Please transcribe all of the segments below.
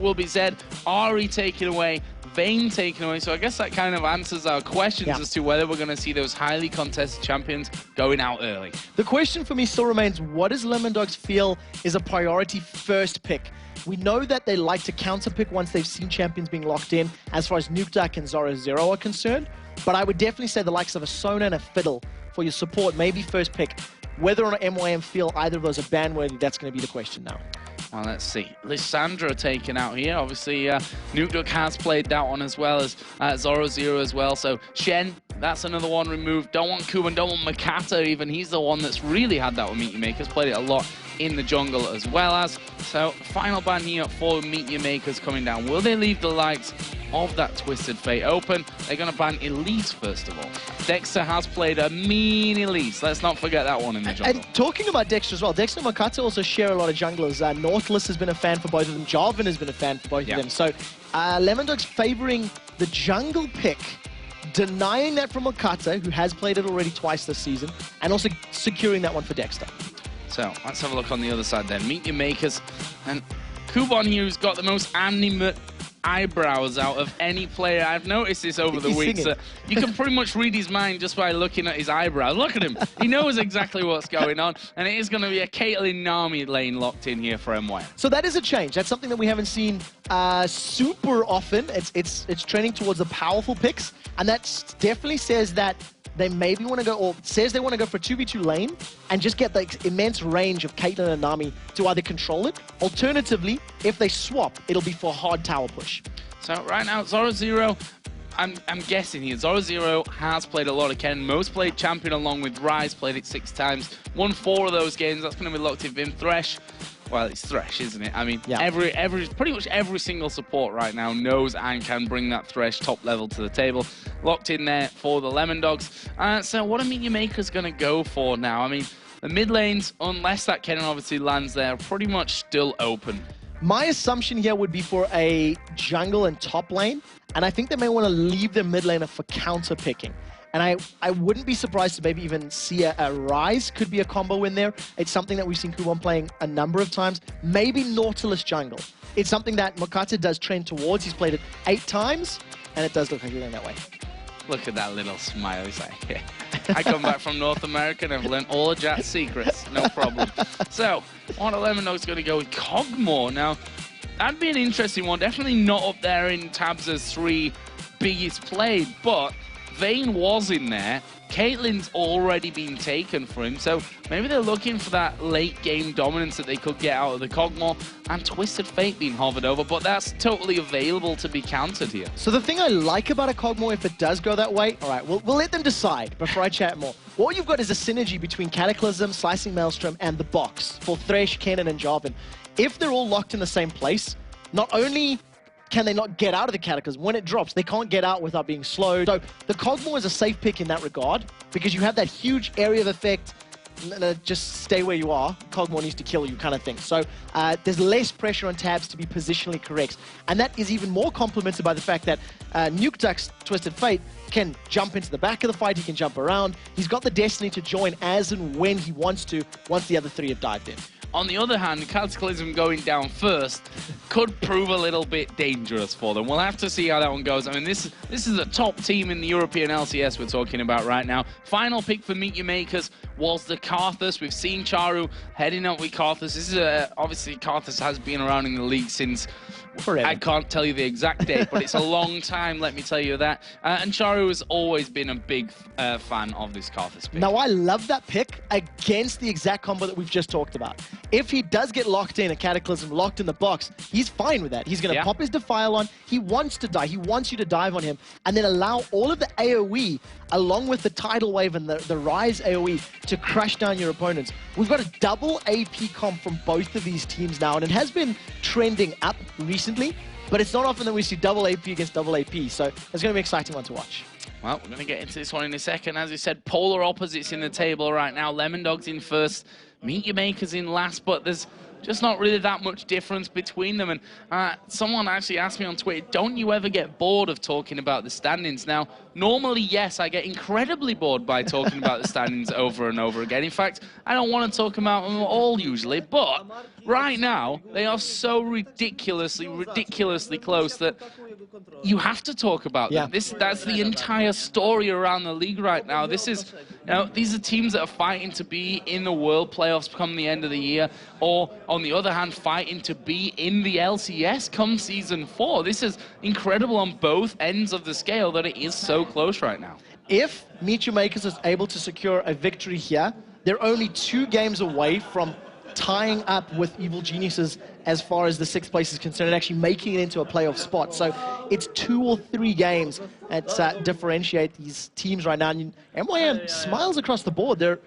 will be Zed, Ari taken away, Vayne taken away. So I guess that kind of answers our questions as to whether we're going to see those highly contested champions going out early. The question for me still remains, what does Lemondogs feel is a priority first pick? We know that they like to counter pick once they've seen champions being locked in as far as Nukeduck and Zorozero are concerned. But I would definitely say the likes of a Sona and a Fiddle for your support, maybe first pick. Whether or not MYM feel either of those are ban-worthy, that's going to be the question now. Well, let's see. Lissandra taken out here. Obviously, Nukeduck has played that one as well as Zorozero as well. So Shen, that's another one removed. Don't want Kubon, don't want Mokatte even. He's the one that's really had that with Meet Your Makers. Played it a lot in the jungle as well as. So final ban here for Meet Your Makers coming down. Will they leave the likes of that Twisted Fate open? They're going to ban Elise first of all. Dexter has played a mean Elise. Let's not forget that one in the jungle. And talking about Dexter as well, Dexter and Mokatte also share a lot of junglers. Nautilus has been a fan for both of them. Jarvan has been a fan for both of them. So Lemondogs favoring the jungle pick, denying that from Mokatte, who has played it already twice this season, and also securing that one for Dexter. So let's have a look on the other side then. Meet Your Makers. And Kubon here, who's got the most animate eyebrows out of any player. I've noticed this over the weeks. You can pretty much read his mind just by looking at his eyebrows. Look at him. He knows exactly what's going on. And it is going to be a Caitlyn Nami lane locked in here for MYM. So that is a change. That's something that we haven't seen super often. It's trending towards the powerful picks. And that definitely says that they maybe want to go, or says they want to go for a 2v2 lane and just get the immense range of Caitlyn and Nami to either control it. Alternatively, if they swap, it'll be for a hard tower push. So right now, Zorozero, I'm guessing here, Zorozero has played a lot of Ken. Most played champion along with Rise, played it 6 times. Won 4 of those games. That's going to be locked in Vim Thresh. Well, it's Thresh, isn't it? I mean, pretty much every single support right now knows and can bring that Thresh top level to the table. Locked in there for the Lemondogs. So what are Meet Your Makers going to go for now? I mean, the mid lanes, unless that Kennen obviously lands there, are pretty much still open. My assumption here would be for a jungle and top lane, and I think they may want to leave their mid laner for counter picking. And I wouldn't be surprised to maybe even see a Rise could be a combo in there. It's something that we've seen Kubon playing a number of times. Maybe Nautilus jungle. It's something that Mokatte does trend towards. He's played it 8 times, and it does look like he's going that way. Look at that little smile. He's like, yeah. I come back from North America and I've learned all of Jack's secrets. No problem. So, one of Lemondogs going to go with Kog'Maw. Now, that'd be an interesting one. Definitely not up there in Tabzz' 3 biggest played, but Vayne was in there. Caitlyn's already been taken for him, so maybe they're looking for that late game dominance that they could get out of the Kog'Maw, and Twisted Fate being hovered over, but that's totally available to be countered here. So the thing I like about a Kog'Maw, if it does go that way, all right, we'll let them decide before I chat more. What you've got is a synergy between Cataclysm, Slicing Maelstrom, and the box for Thresh, Kennen, and Jarvan. If they're all locked in the same place, not only can they not get out of the Cataclysm, when it drops, they can't get out without being slowed. So the Kog'Maw is a safe pick in that regard, because you have that huge area of effect, just stay where you are, Kog'Maw needs to kill you kind of thing. So there's less pressure on Tabzz to be positionally correct. And that is even more complemented by the fact that Nukeduck's Twisted Fate can jump into the back of the fight, he can jump around. He's got the destiny to join as and when he wants to, once the other 3 have dived in. On the other hand, Cataclysm going down first could prove a little bit dangerous for them. We'll have to see how that one goes. I mean, this is a top team in the European LCS we're talking about right now. Final pick for Meet Your Makers was the Karthus. We've seen Czaru heading up with Karthus. This is obviously Karthus has been around in the league since forever. I can't tell you the exact date, but it's a long time, let me tell you that. And Czaru has always been a big fan of this Karthus pick. Now, I love that pick against the exact combo that we've just talked about. If he does get locked in, a Cataclysm locked in the box, he's fine with that. He's going to pop his Defile on. He wants to die. He wants you to dive on him, and then allow all of the AoE, along with the Tidal Wave and the Rise AoE, to crush down your opponents. We've got a double AP comp from both of these teams now, and it has been trending up recently, but it's not often that we see double AP against double AP, so it's going to be an exciting one to watch. Well, we're going to get into this one in a second. As you said, polar opposites in the table right now. Lemondogs in first, Meet Your Makers in last, but there's just not really that much difference between them. And someone actually asked me on Twitter, don't you ever get bored of talking about the standings? Now, normally, yes, I get incredibly bored by talking about the standings over and over again. In fact, I don't want to talk about them all usually, but right now, they are so ridiculously close that you have to talk about them. That's the entire story around the league right now. This is, these are teams that are fighting to be in the World Playoffs come the end of the year, or on the other hand, fighting to be in the LCS come Season 4. This is incredible on both ends of the scale that it is so close right now. If MYM is able to secure a victory here, they're only 2 games away from tying up with Evil Geniuses as far as the 6th place is concerned and actually making it into a playoff spot. So it's 2 or 3 games that differentiate these teams right now. And MYM smiles across the board. They're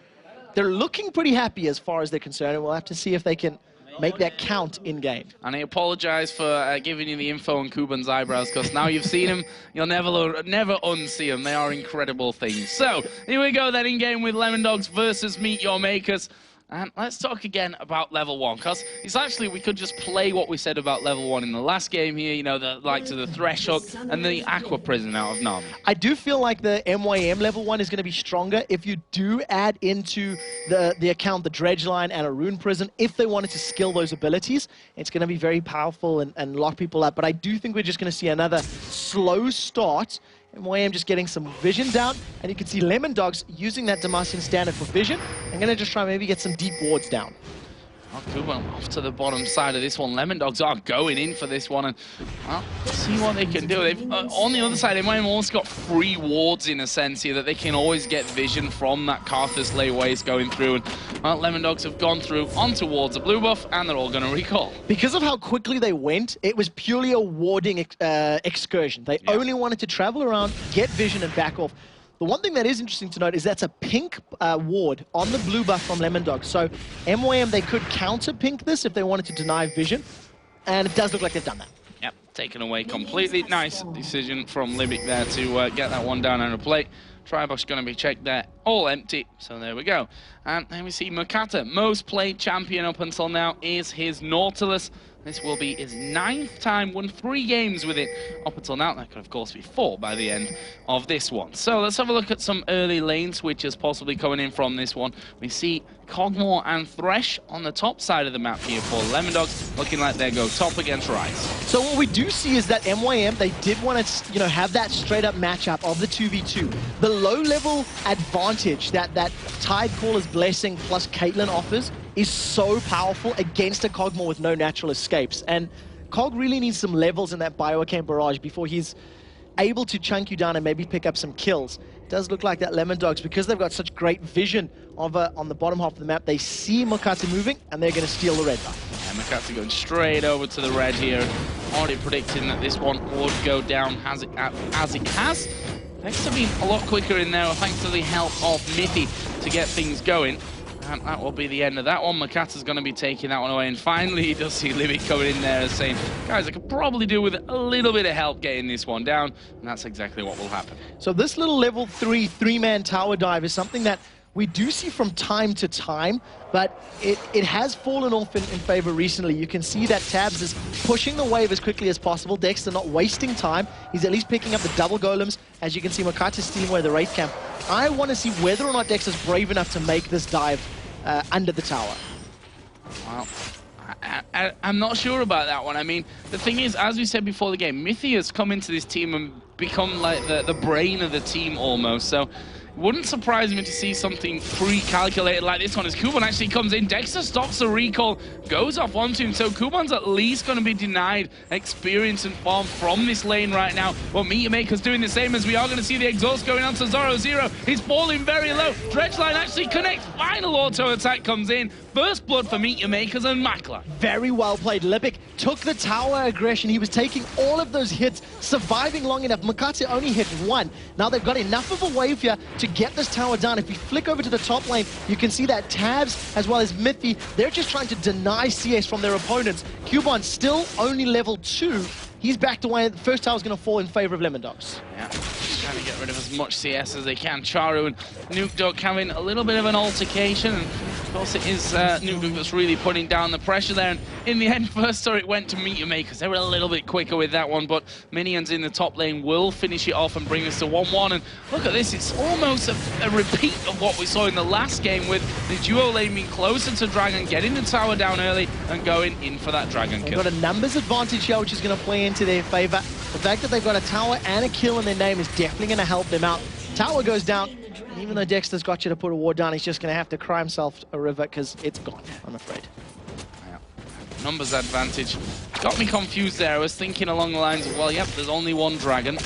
looking pretty happy as far as they're concerned, and we'll have to see if they can make that count in-game. And I apologize for giving you the info on Kubon's eyebrows, because now you've seen him, you'll never unsee them. They are incredible things. So, here we go then in-game with Lemondogs versus Meet Your Makers. And let's talk again about level 1, because it's actually, we could just play what we said about level 1 in the last game here, the like to the Thresh Hook and the Aqua Prison out of Nami. I do feel like the MYM level 1 is going to be stronger if you do add into the account the Dredge Line and a Rune Prison. If they wanted to skill those abilities, it's going to be very powerful and lock people up. But I do think we're just going to see another slow start. MYM just getting some vision down, and you can see Lemondogs using that Demacian standard for vision. I'm going to just try maybe get some deep wards down. Kubon off to the bottom side of this one. Lemondogs are going in for this one, and see what they can do. They've, on the other side, they might have also got 3 wards in a sense here that they can always get vision from that Karthus lay waste going through. And Lemondogs have gone through onto wards a blue buff, and they're all going to recall. Because of how quickly they went, it was purely a warding excursion. They only wanted to travel around, get vision, and back off. The one thing that is interesting to note is that's a pink ward on the blue buff from Lemondogs. So MYM, they could counter pink this if they wanted to deny vision, and it does look like they've done that. Yep, taken away completely. Nice decision from Libik there to get that one down on a plate. Tribush going to be checked there, all empty, so there we go. And then we see Mokatte, most played champion up until now is his Nautilus. This will be his 9th time, won 3 games with it up until now. That could, of course, be 4 by the end of this one. So let's have a look at some early lane switches possibly coming in from this one. We see Cogmore and Thresh on the top side of the map here for Lemondogs, looking like they go top against Rise. So what we do see is that MYM, they did want to, have that straight-up matchup of the 2v2. The low-level advantage that Tidecaller's Blessing plus Caitlyn offers is so powerful against a Cogmore with no natural escapes. And Cog really needs some levels in that Bioarcane Barrage before he's able to chunk you down and maybe pick up some kills. It does look like that Lemondogs, because they've got such great vision of on the bottom half of the map, they see Mokatte moving, and they're going to steal the red buff. And Mokatte going straight over to the red here, already predicting that this one would go down as it has. Thanks to being a lot quicker in there, thanks to the help of Mithy to get things going. And that will be the end of that one. Mokatte's going to be taking that one away. And finally, he does see Libik coming in there and saying, guys, I could probably do with a little bit of help getting this one down. And that's exactly what will happen. So this little level 3-man tower dive is something that we do see from time to time, but it has fallen off in favor recently. You can see that Tabzz is pushing the wave as quickly as possible. Dexter not wasting time. He's at least picking up the double golems. As you can see, Mokatte is stealing away the Wraith Camp. I want to see whether or not Dexter's brave enough to make this dive under the tower. Well, I'm not sure about that one. I mean, the thing is, as we said before the game, Mithy has come into this team and become like the brain of the team almost. So wouldn't surprise me to see something pre-calculated like this one as Kubon actually comes in. Dexter stops the recall, goes off onto him, so Kubon's at least going to be denied experience and farm from this lane right now. Well, MYM's doing the same, as we are going to see the exhaust going on to Zorozero. He's falling very low. Dredge Line actually connects. Final auto attack comes in. First blood for MYM and Makler. Very well played. Libik took the tower aggression. He was taking all of those hits, surviving long enough. Mokatte only hit 1. Now they've got enough of a wave here to get this tower down. If we flick over to the top lane, you can see that Tabzz as well as Mithy, they're just trying to deny CS from their opponents. Kubon still only level 2. He's backed away. The first tower's going to fall in favor of Lemondogs. Yeah, trying to get rid of as much CS as they can. Czaru and Nukeduck having a little bit of an altercation, and of course it is Nukeduck that's really putting down the pressure there. And in the end, first story it went to MYM because they were a little bit quicker with that one, but Minions in the top lane will finish it off and bring us to 1-1. And look at this, it's almost a repeat of what we saw in the last game, with the duo lane being closer to Dragon, getting the tower down early and going in for that Dragon kill. They've got a numbers advantage here, which is going to play into their favor. The fact that they've got a tower and a kill in their name is definitely going to help them out. Tower goes down. Even though Dexter's got you to put a ward down, he's just going to have to cry himself a river because it's gone, I'm afraid. Yeah. Numbers advantage. Got me confused there. I was thinking along the lines of, well, yep, there's only one Dragon.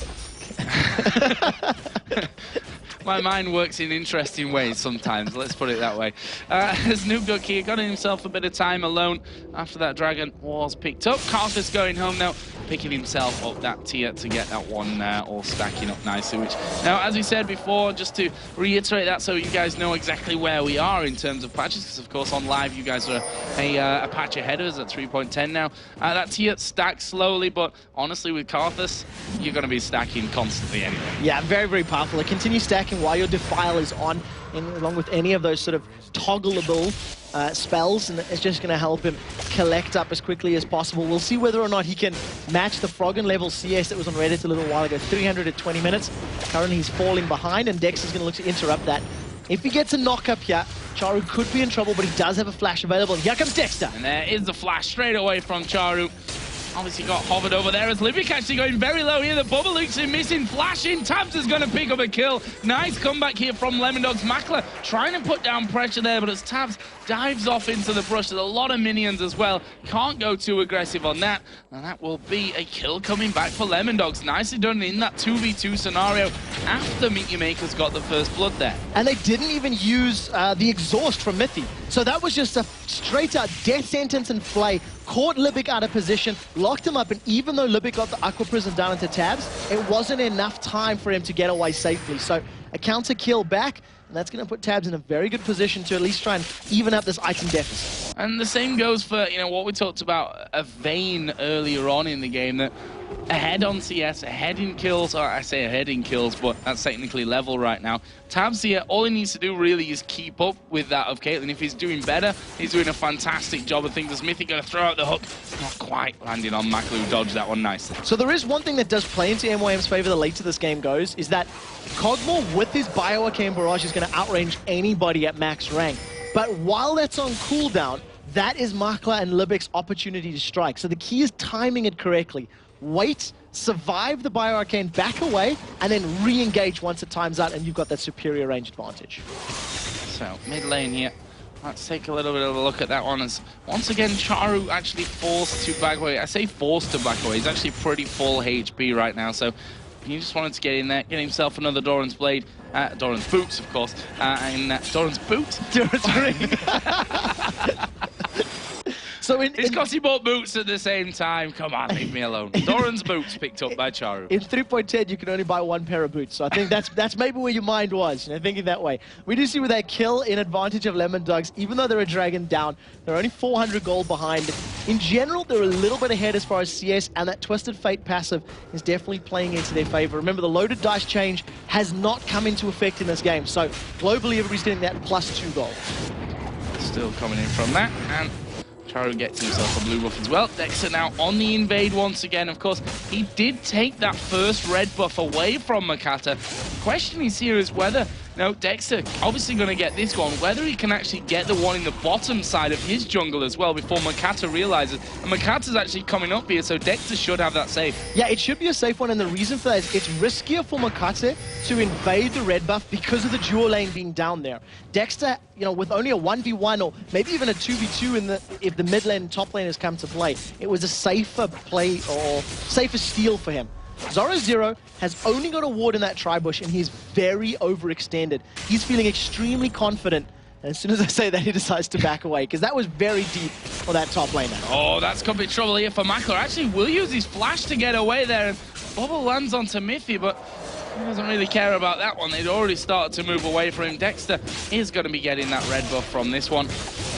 My mind works in interesting ways sometimes, let's put it that way. As Nukeduck here got himself a bit of time alone after that Dragon was picked up. Karthus going home now, picking himself up that tier to get that one all stacking up nicely. Which, now, as we said before, just to reiterate that so you guys know exactly where we are in terms of patches, because of course on live you guys are a patch ahead of us at 3.10 now. That tier stacks slowly, but honestly with Karthus, you're going to be stacking constantly anyway. Yeah, very, very powerful. It continues stacking while your Defile is on, along with any of those sort of toggleable spells, and it's just going to help him collect up as quickly as possible. We'll see whether or not he can match the Froggen level CS that was on Reddit a little while ago, 320 minutes. Currently he's falling behind, and Dex is going to look to interrupt that. If he gets a knock up here, Czaru could be in trouble, but he does have a flash available. Here comes Dexter. And there is the flash straight away from Czaru. Obviously got hovered over there as Libik actually going very low here. The bubble loops are missing, flashing. Tabzz is going to pick up a kill. Nice comeback here from Lemondogs. Makler trying to put down pressure there, but as Tabzz dives off into the brush, there's a lot of minions as well. Can't go too aggressive on that. And that will be a kill coming back for Lemondogs. Nicely done in that 2v2 scenario after Mithy Maker's got the first blood there. And they didn't even use the exhaust from Mithy. So that was just a straight out death sentence and flay. Caught Libik out of position, locked him up, and even though Libik got the Aqua Prism down into Tabzz, it wasn't enough time for him to get away safely. So a counter kill back, and that's going to put Tabzz in a very good position to at least try and even up this item deficit. And the same goes for, you know, what we talked about, a Vayne earlier on in the game, that ahead on CS, ahead in kills, or I say ahead in kills, but that's technically level right now. Tabzz here, all he needs to do really is keep up with that of Caitlyn. If he's doing better, he's doing a fantastic job of things. As Mithy going to throw out the hook, not quite landing on Makler, who dodged that one nicely. So there is one thing that does play into MYM's favor the later this game goes, is that Kog'Maw with his Bio-Arcane Barrage is going to outrange anybody at max rank. But while that's on cooldown, that is Makler and Libik's opportunity to strike. So the key is timing it correctly. Wait, survive the Bio-Arcane, back away, and then re-engage once it times out, and you've got that superior range advantage. So, mid lane here. Let's take a little bit of a look at that one. As once again, Czaru actually forced to back away. I say forced to back away. He's actually pretty full HP right now, so he just wanted to get in there, get himself another Doran's Blade. Doran's Boots, of course. And Doran's Boot? Doran's Ring. So it's because he bought boots at the same time. Come on, leave me alone. Doran's Boots picked up by Czaru. In 3.10, you can only buy one pair of boots. So I think that's maybe where your mind was, you know, thinking that way. We do see with that kill in advantage of Lemondogs, even though they're a Dragon down, they're only 400 gold behind. In general, they're a little bit ahead as far as CS, and that Twisted Fate passive is definitely playing into their favor. Remember, the loaded dice change has not come into effect in this game. So globally, everybody's getting that +2 gold. Still coming in from that, and Czaru gets himself a blue buff as well. Dexter now on the invade once again. Of course, he did take that first red buff away from Mokatte. The question is here is whether, no, Dexter obviously going to get this one, whether he can actually get the one in the bottom side of his jungle as well before Mokatte realizes. And Mokatte's actually coming up here, so Dexter should have that safe. Yeah, it should be a safe one, and the reason for that is it's riskier for Mokatte to invade the red buff because of the dual lane being down there. Dexter, you know, with only a 1v1 or maybe even a 2v2 if the mid lane and top lane has come to play, it was a safer play or safer steal for him. Zorozero has only got a ward in that tri-bush, and he's very overextended. He's feeling extremely confident, and as soon as I say that, he decides to back away, because that was very deep for that top laner. Oh, that's could be trouble here for Makler. Actually, will use his flash to get away there, and bubble lands onto Mithy, but he doesn't really care about that one. They'd already started to move away from him. Dexter is going to be getting that red buff from this one.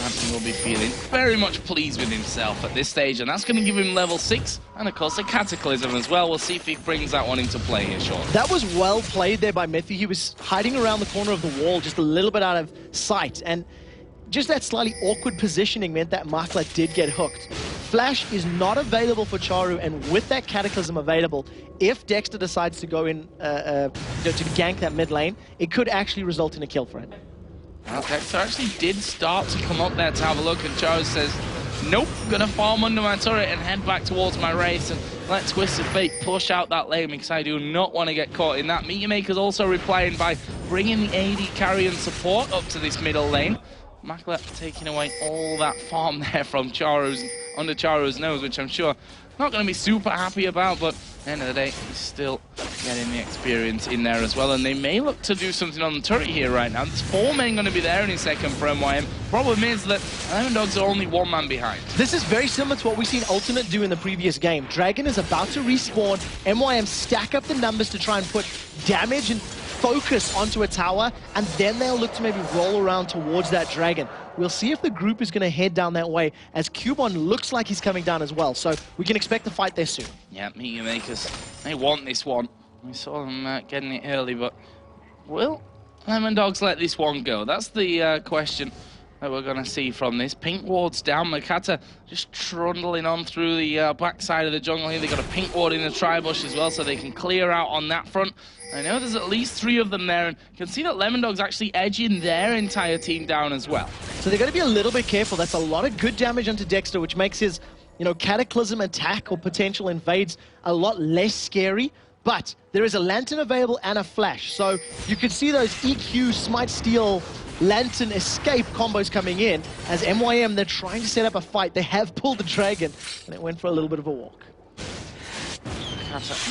imagine will be feeling very much pleased with himself at this stage, and that's going to give him level 6, and of course a Cataclysm as well. We'll see if he brings that one into play here shortly. That was well played there by Mithy. He was hiding around the corner of the wall, just a little bit out of sight, and just that slightly awkward positioning meant that Makler did get hooked. Flash is not available for Czaru, and with that Cataclysm available, if Dexter decides to go in to gank that mid lane, it could actually result in a kill for him. Dexter actually did start to come up there to have a look, and Czaru says, nope, gonna farm under my turret and head back towards my race and let Twisted Fate push out that lane because I do not want to get caught in that. Meteor Maker's also replying by bringing the AD carry and support up to this middle lane. Makler taking away all that farm there from under Czaru's nose, which I'm sure not going to be super happy about, but at the end of the day, he's still getting the experience in there as well, and they may look to do something on the turret here right now. There's 4 men going to be there in a second for MYM. Problem is that Lemondogs are only 1 man behind. This is very similar to what we've seen Ultimate do in the previous game. Dragon is about to respawn. MYM stack up the numbers to try and put damage and focus onto a tower, and then they'll look to maybe roll around towards that Dragon. We'll see if the group is going to head down that way, as Kubon looks like he's coming down as well, so we can expect a fight there soon. Yeah, Meteor Makers, they want this one. We saw them getting it early, but will Lemondogs let this one go? That's the question that we're going to see from this. Pink ward's down. Mokatte just trundling on through the back side of the jungle here. They've got a pink ward in the tri-bush as well, so they can clear out on that front. I know there's at least 3 of them there, and you can see that Lemondogs actually edging their entire team down as well. So they're going to be a little bit careful. That's a lot of good damage onto Dexter, which makes his, Cataclysm attack or potential invades a lot less scary. But there is a Lantern available and a Flash, so you can see those EQ, Smite, Steal, Lantern, Escape combos coming in. As MYM, they're trying to set up a fight. They have pulled the Dragon, and it went for a little bit of a walk.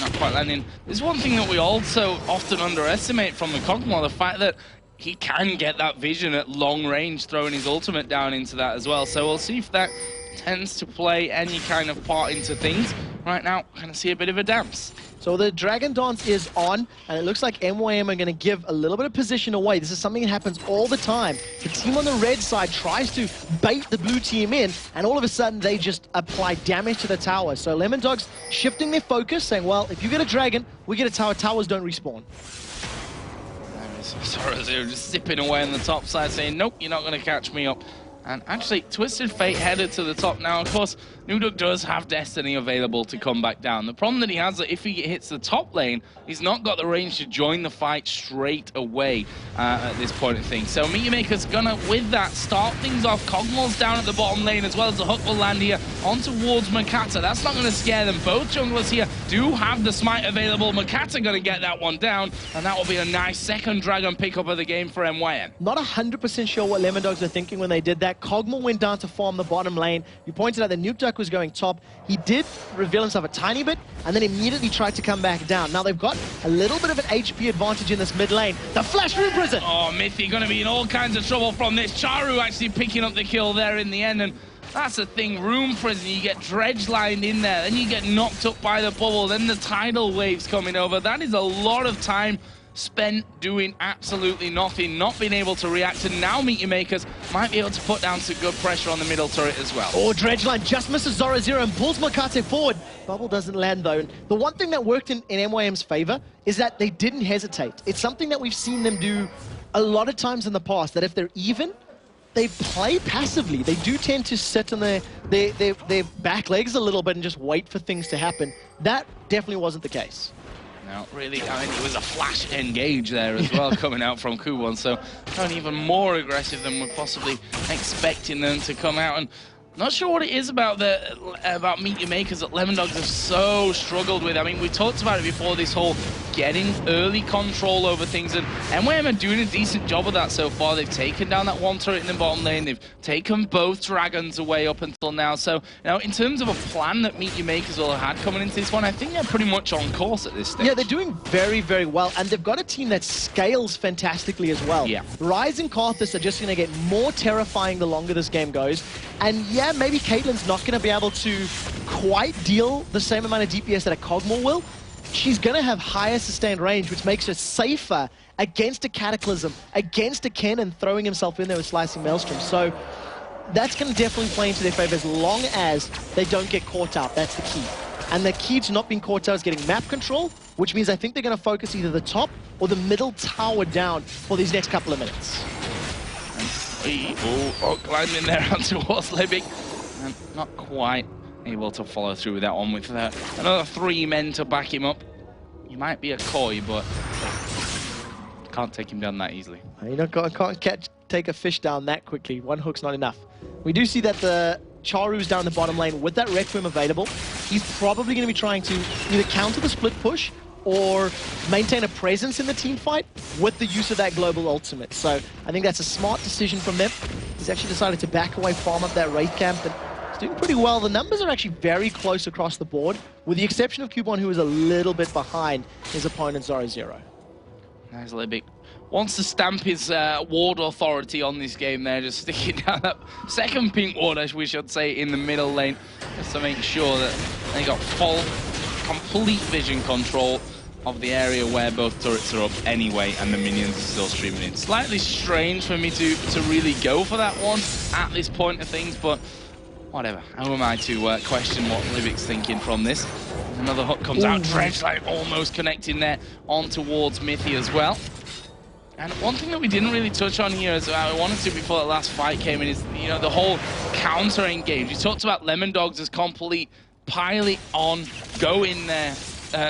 Not quite landing. There's one thing that we also often underestimate from the Kog'Maw, the fact that he can get that vision at long range, throwing his ultimate down into that as well. So we'll see if that tends to play any kind of part into things. Right now, we're going to see a bit of a dance. So the Dragon Dance is on, and it looks like MYM are going to give a little bit of position away. This is something that happens all the time. The team on the red side tries to bait the blue team in, and all of a sudden they just apply damage to the tower. So Lemondogs shifting their focus, saying, well, if you get a Dragon, we get a tower. Towers don't respawn. Zorozero just zipping away on the top side, saying, nope, you're not going to catch me up. And actually, Twisted Fate headed to the top now. Of course, Nukeduck does have Destiny available to come back down. The problem that he has is that if he hits the top lane, he's not got the range to join the fight straight away at this point of things. So Meteor Maker's gonna, with that, start things off. Kog'Maw's down at the bottom lane as well, as the hook will land here on towards Mokatte. That's not gonna scare them. Both junglers here do have the smite available. Mokatte gonna get that one down, and that will be a nice second Dragon pickup of the game for MYM. Not 100% sure what Lemondogs are thinking when they did that. Kog'Maw went down to farm the bottom lane. You pointed out that Nukeduck was going top. He did reveal himself a tiny bit, and then immediately tried to come back down. Now they've got a little bit of an HP advantage in this mid lane. The Flash Rune Prison! Oh, Mithy gonna be in all kinds of trouble from this. Czaru actually picking up the kill there in the end, and that's the thing, Rune Prison, you get dredge lined in there, then you get knocked up by the bubble, then the tidal waves coming over. That is a lot of time spent doing absolutely nothing, not being able to react, and now Meteor Makers might be able to put down some good pressure on the middle turret as well. Oh, dredge line just misses Zorozero and pulls Mokatte forward. Bubble doesn't land though. And the one thing that worked in MYM's favor is that they didn't hesitate. It's something that we've seen them do a lot of times in the past, that if they're even, they play passively. They do tend to sit on their back legs a little bit and just wait for things to happen. That definitely wasn't the case. No, really, I mean, it was a flash engage there as well coming out from Kubon, so going even more aggressive than we're possibly expecting them to come out. And not sure what it is about Meteor Makers that Lemondogs have so struggled with. I mean, we talked about it before, this whole getting early control over things, and MYM are doing a decent job of that so far. They've taken down that one turret in the bottom lane, they've taken both dragons away up until now. So, in terms of a plan that Meteor Makers will have had coming into this one, I think they're pretty much on course at this stage. Yeah, they're doing very, very well, and they've got a team that scales fantastically as well. Yeah. Ryze and Karthus are just going to get more terrifying the longer this game goes, and yeah, maybe Caitlyn's not going to be able to quite deal the same amount of DPS that a Kog'Maw will. She's going to have higher sustained range, which makes her safer against a Cataclysm, against a Kennen throwing himself in there with Slicing Maelstrom. So that's going to definitely play into their favor as long as they don't get caught out. That's the key. And the key to not being caught out is getting map control, which means I think they're going to focus either the top or the middle tower down for these next couple of minutes. Climbing there onto towards Libik, and not quite able to follow through with that one with another 3 men to back him up. He might be a koi, but can't take him down that easily. You know, can't take a fish down that quickly. One hook's not enough. We do see that the Czaru's down the bottom lane with that Requiem available. He's probably going to be trying to either counter the split push or maintain a presence in the team fight with the use of that global ultimate. So I think that's a smart decision from them. He's actually decided to back away, farm up that raid camp, and he's doing pretty well. The numbers are actually very close across the board, with the exception of Kubon, who is a little bit behind his opponent, Zorozero. Nice Libik. Wants to stamp his ward authority on this game there, just sticking down that second pink ward, as we should say, in the middle lane, just to make sure that they got full, complete vision control of the area where both turrets are up anyway, and the minions are still streaming in. Slightly strange for me to really go for that one at this point of things, but whatever. How am I to question what Libik's thinking from this? Another hook comes out, Dredge like almost connecting there on towards Mithy as well. And one thing that we didn't really touch on here, as I wanted to before the last fight came in, is, you know, the whole counter engage. We talked about Lemondogs as complete pilot on go in there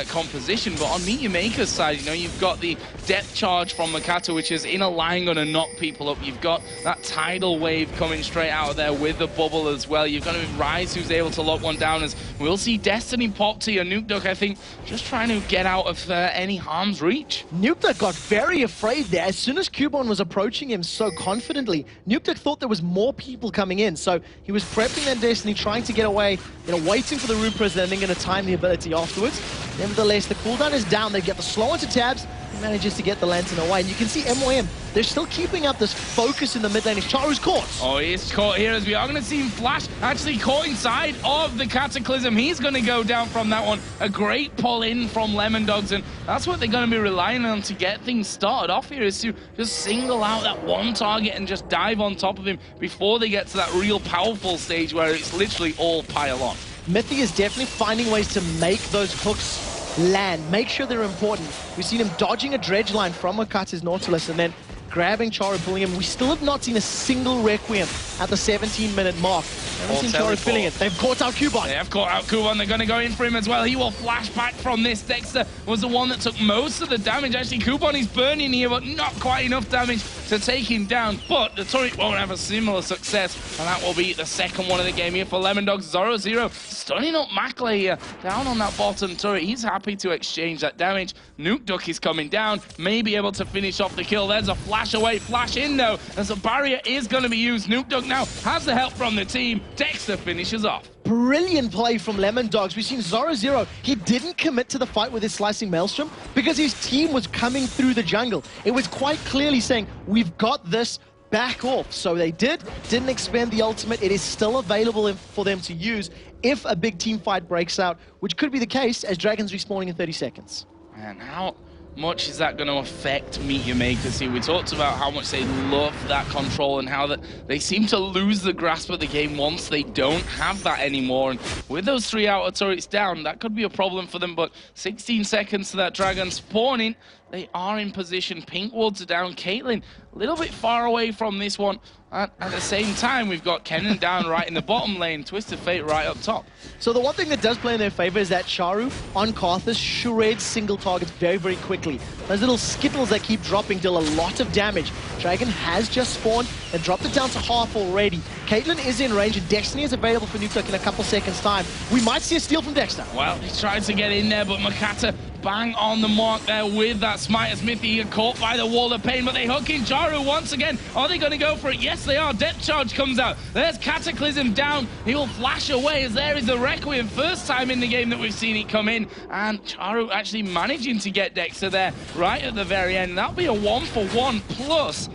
composition, but on Meet Your Maker's side, you know, you've got the depth charge from Mokatte, which is in a line going to knock people up. You've got that tidal wave coming straight out of there with the bubble as well. You've got Rise, who's able to lock one down, as we'll see Destiny pop to your Nukeduck, I think, just trying to get out of any harm's reach. Nukeduck got very afraid there. As soon as Kubon was approaching him so confidently, Nukeduck thought there was more people coming in, so he was prepping that Destiny, trying to get away, you know, waiting for the Rune Prison, and then going to time the ability afterwards. Nevertheless, the cooldown is down. They get the slow onto Tabzz. He manages to get the lantern away. And you can see MYM, they're still keeping up this focus in the mid lane. Czaru's caught. Oh, he is caught here, as we are going to see him flash. Actually caught inside of the Cataclysm. He's going to go down from that one. A great pull in from Lemondogs, and that's what they're going to be relying on to get things started off here, is to just single out that one target and just dive on top of him before they get to that real powerful stage where it's literally all pile on. Mithy is definitely finding ways to make those hooks land, make sure they're important. We've seen him dodging a dredge line from Mokatte's Nautilus and then grabbing Czaru, pulling him. We still have not seen a single Requiem at the 17-minute mark. Haven't seen Czaru filling it. They've caught out Kubon. They have caught out Kubon. They're going to go in for him as well. He will flash back from this. Dexter was the one that took most of the damage. Actually, Kubon is burning here, but not quite enough damage to take him down. But the turret won't have a similar success, and that will be the second one of the game here for Lemondogs. Zorozero stunning up Makler here, down on that bottom turret. He's happy to exchange that damage. Nukeduck is coming down, may be able to finish off the kill. There's a flash away, flash in though, as a barrier is going to be used. Nukeduck now has the help from the team. Dexter finishes off. Brilliant play from Lemondogs. We've seen Zorozero. He didn't commit to the fight with his Slicing Maelstrom because his team was coming through the jungle. It was quite clearly saying, we've got this, back off. So they didn't expend the ultimate. It is still available for them to use if a big team fight breaks out, which could be the case as Dragons respawning in 30 seconds. And how much is that going to affect Meet Your Makers here? We talked about how much they love that control and how that they seem to lose the grasp of the game once they don't have that anymore. And with those 3 outer turrets down, that could be a problem for them. But 16 seconds to that Dragon spawning. They are in position. Pink wards are down. Caitlyn a little bit far away from this one. At the same time, we've got Kennen down right in the bottom lane. Twisted Fate right up top. So the one thing that does play in their favor is that Czaru on Karthus shreds single targets very, very quickly. Those little skittles that keep dropping deal a lot of damage. Dragon has just spawned and dropped it down to half already. Caitlyn is in range and Destiny is available for Nukeduck in a couple seconds time. We might see a steal from Dexter. Well, he tried to get in there, but Mokatte bang on the mark there with that smite as Mithy caught by the wall of pain, but they hook in Czaru once again. Are they going to go for it? Yes, they are. Depth charge comes out. There's Cataclysm down. He will flash away as there is the Requiem. First time in the game that we've seen it come in, and Czaru actually managing to get Dexter there right at the very end. That'll be a 1-for-1 plus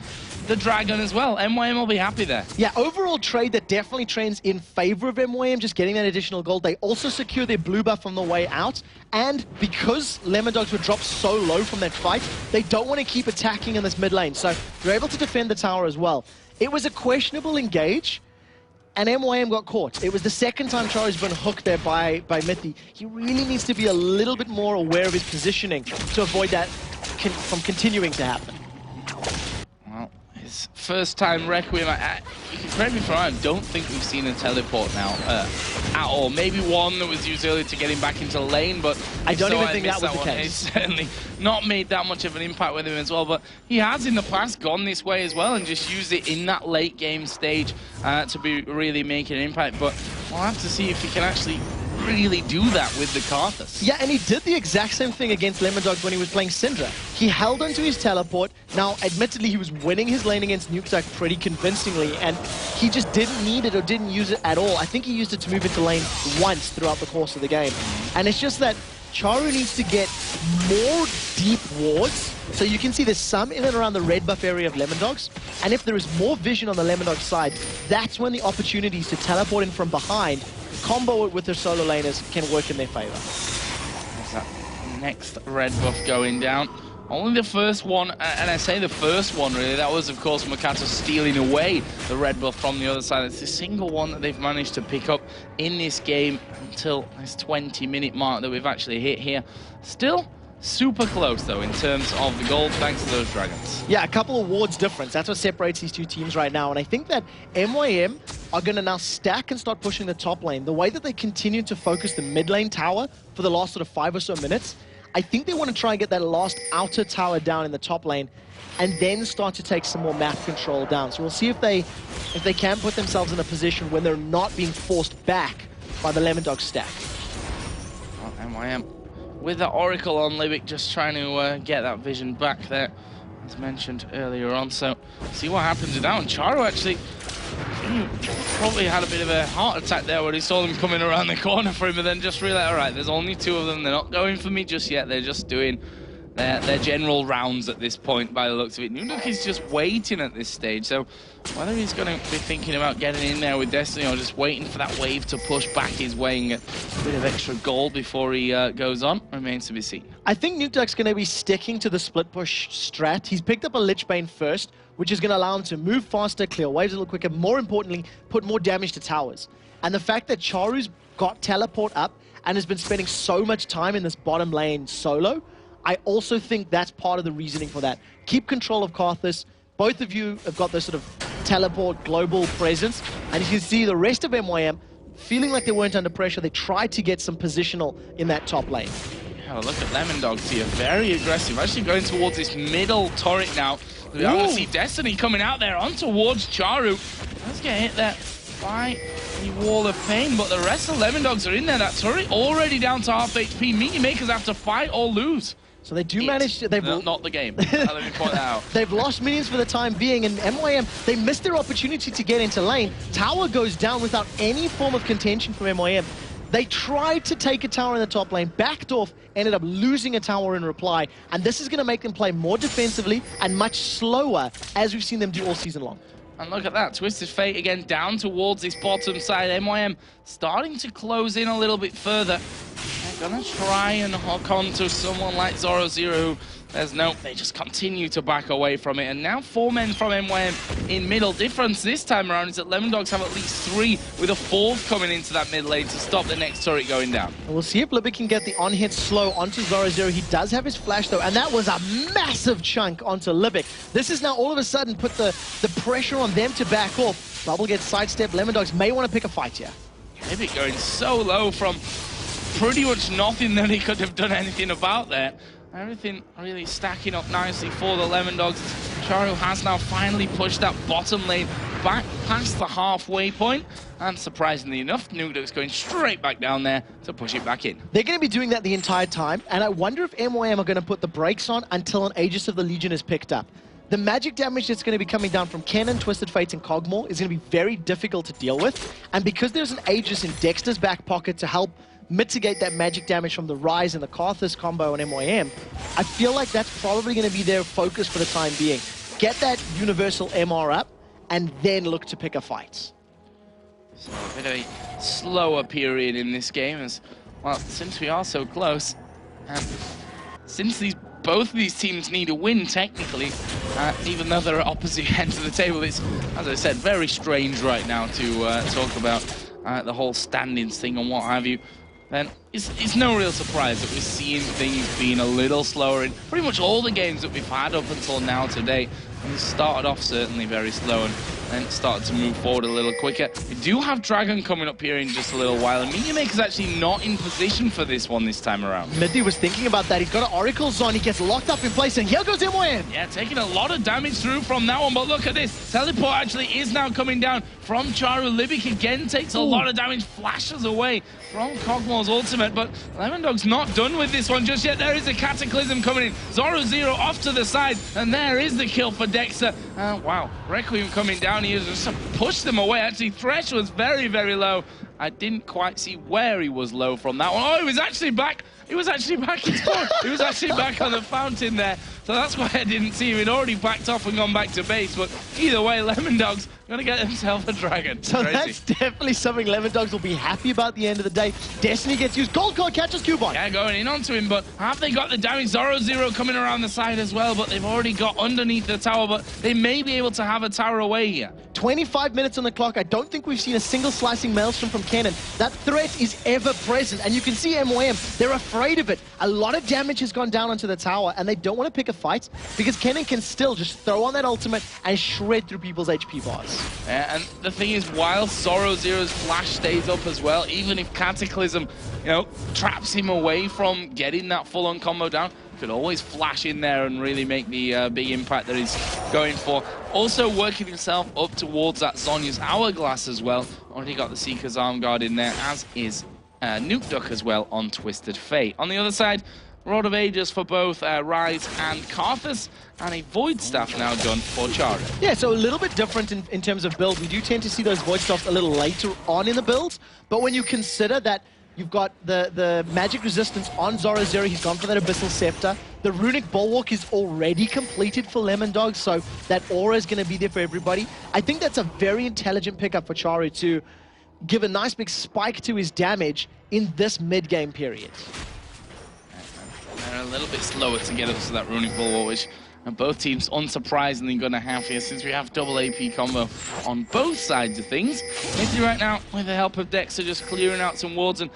the Dragon as well. MYM will be happy there. Yeah, overall trade that definitely trends in favor of MYM, just getting that additional gold. They also secure their blue buff on the way out, and because Lemondogs were dropped so low from that fight, they don't want to keep attacking in this mid lane, so they're able to defend the tower as well. It was a questionable engage, and MYM got caught. It was the second time Czaru's been hooked there by Mithy. He really needs to be a little bit more aware of his positioning to avoid that from continuing to happen. Well, his first time Requiem, correct me if I'm wrong, I don't think we've seen a teleport now at all. Maybe one that was used earlier to get him back into the lane, but I don't even think that was the case. It's certainly not made that much of an impact with him as well, but he has in the past gone this way as well and just used it in that late game stage to be really making an impact, but we'll have to see if he can actually really do that with the Karthus. Yeah, and he did the exact same thing against Lemondogs when he was playing Syndra. He held onto his teleport. Now, admittedly, he was winning his lane against Nukeduck pretty convincingly, and he just didn't need it or didn't use it at all. I think he used it to move into lane once throughout the course of the game. And it's just that Czaru needs to get more deep wards. So you can see there's some in and around the red buff area of Lemondogs. And if there is more vision on the Lemondogs side, that's when the opportunities to teleport in from behind, combo it with their solo laners, can work in their favor. There's that next red buff going down. Only the first one, and I say the first one really, that was of course Mokatte stealing away the red buff from the other side. It's the single one that they've managed to pick up in this game until this 20-minute mark that we've actually hit here. Still super close though in terms of the gold, thanks to those dragons. Yeah, a couple of wards difference. That's what separates these two teams right now. And I think that MYM are going to now stack and start pushing the top lane. The way that they continue to focus the mid lane tower for the last sort of 5 or so minutes, I think they want to try and get that last outer tower down in the top lane and then start to take some more map control down. So we'll see if they can put themselves in a position when they're not being forced back by the Lemondogs stack. Well, MYM with the Oracle on Libik, just trying to get that vision back there, as mentioned earlier on. So see what happens with that one. Czaru actually probably had a bit of a heart attack there when he saw them coming around the corner for him, and then just realized, all right, there's only 2 of them. They're not going for me just yet. They're just doing their general rounds at this point by the looks of it. Nukeduck is just waiting at this stage. So whether he's going to be thinking about getting in there with Destiny or just waiting for that wave to push back his way and get a bit of extra gold before he goes on remains to be seen. I think Nukeduck's going to be sticking to the split push strat. He's picked up a Lich Bane first, which is going to allow him to move faster, clear waves a little quicker, more importantly, put more damage to towers. And the fact that Czaru's got teleport up and has been spending so much time in this bottom lane solo, I also think that's part of the reasoning for that. Keep control of Karthus. Both of you have got this sort of teleport global presence, and you can see the rest of MYM feeling like they weren't under pressure. They tried to get some positional in that top lane. Yeah, look at Lemondogs here, very aggressive, actually going towards this middle turret now. We are going to see Destiny coming out there on towards Czaru. Let's get hit there by the wall of pain, but the rest of Lemondogs are in there. That turret already down to half HP. Meaty Makers have to fight or lose. So they do manage to... Not the game. Let me point that out. They've lost minions for the time being, and MYM, they missed their opportunity to get into lane. Tower goes down without any form of contention from MYM. They tried to take a tower in the top lane, backed off, ended up losing a tower in reply, and this is going to make them play more defensively and much slower, as we've seen them do all season long. And look at that, Twisted Fate again down towards this bottom side. MYM starting to close in a little bit further. They're gonna try and hook on to someone like Zorozero. There's no, they just continue to back away from it. And now 4 men from MYM in middle. Difference this time around is that Lemondogs have at least 3, with a 4th coming into that mid lane to stop the next turret going down. And we'll see if Libik can get the on-hit slow onto Zorozero. He does have his flash though, and that was a massive chunk onto Libik. This is now all of a sudden put the pressure on them to back off. Bubble gets sidestepped. Lemondogs may want to pick a fight here. Libik going so low from pretty much nothing that he could have done anything about there. Everything really stacking up nicely for the Lemondogs. Czaru has now finally pushed that bottom lane back past the halfway point. And surprisingly enough, Nukeduck's going straight back down there to push it back in. They're going to be doing that the entire time. And I wonder if MYM are going to put the brakes on until an Aegis of the Legion is picked up. The magic damage that's going to be coming down from Kennen, Twisted Fate, and Kog'Maw is going to be very difficult to deal with. And because there's an Aegis in Dexter's back pocket to help mitigate that magic damage from the Rise and the Karthus combo on MYM, I feel like that's probably going to be their focus for the time being. Get that universal MR up, and then look to pick a fight. So a bit of a slower period in this game, as well, since we are so close, and since both of these teams need a win technically, even though they're at opposite ends of the table. It's, as I said, very strange right now to talk about the whole standings thing and what have you. Then it's no real surprise that we're seeing things being a little slower in pretty much all the games that we've had up until now today. And we started off certainly very slow and then started to move forward a little quicker. We do have Dragon coming up here in just a little while, and MYM is actually not in position for this one this time around. Mithy was thinking about that. He's got an Oracle's on. He gets locked up in place, and here goes MYM. Yeah, taking a lot of damage through from that one, but look at this. Teleport actually is now coming down from Czaru. Libik again takes a lot of damage, flashes away from Kog'Maw's ultimate, but Lemondog's not done with this one just yet. There is a Cataclysm coming in. Zorozero off to the side, and there is the kill for Dexter. Wow, Requiem coming down here just to push them away. Actually, Thresh was very, very low. I didn't quite see where he was low from that one. Oh, he was actually back. He was actually back in spawn. He was actually back on the fountain there. So that's why I didn't see him. He'd already backed off and gone back to base. But either way, Lemondogs going to get himself a dragon. So Crazy. that's definitely something Lemondogs will be happy about at the end of the day. Destiny gets used. Gold card catches Kubon. Yeah, going in onto him, but have they got the damage? Zorozero coming around the side as well, but they've already got underneath the tower, but they may be able to have a tower away here. 25 minutes on the clock. I don't think we've seen a single slicing maelstrom from Kennen. That threat is ever present, and you can see MYM, they're afraid of it. A lot of damage has gone down onto the tower, and they don't want to pick a fight because Kennen can still just throw on that ultimate and shred through people's HP bars. Yeah, and the thing is, while Zorozero's flash stays up as well, even if Cataclysm, you know, traps him away from getting that full-on combo down, could always flash in there and really make the big impact that he's going for. Also working himself up towards that Zhonya's Hourglass as well. Already got the Seeker's Arm Guard in there, as is Nukeduck as well on Twisted Fate. On the other side, Rod of Ages for both Ryze and Karthus, and a Void Staff now done for Czaru. Yeah, so a little bit different in terms of build. We do tend to see those Void Staffs a little later on in the builds, but when you consider that you've got the magic resistance on Zorozero, he's gone for that Abyssal Scepter. The Runic Bulwark is already completed for Lemondogs, so that aura is going to be there for everybody. I think that's a very intelligent pickup for Czaru to give a nice big spike to his damage in this mid-game period. They're a little bit slower to get up to that Runic Bulwark, which both teams unsurprisingly going to have here, since we have double AP combo on both sides of things. Mithy right now, with the help of Dexter, just clearing out some wards. And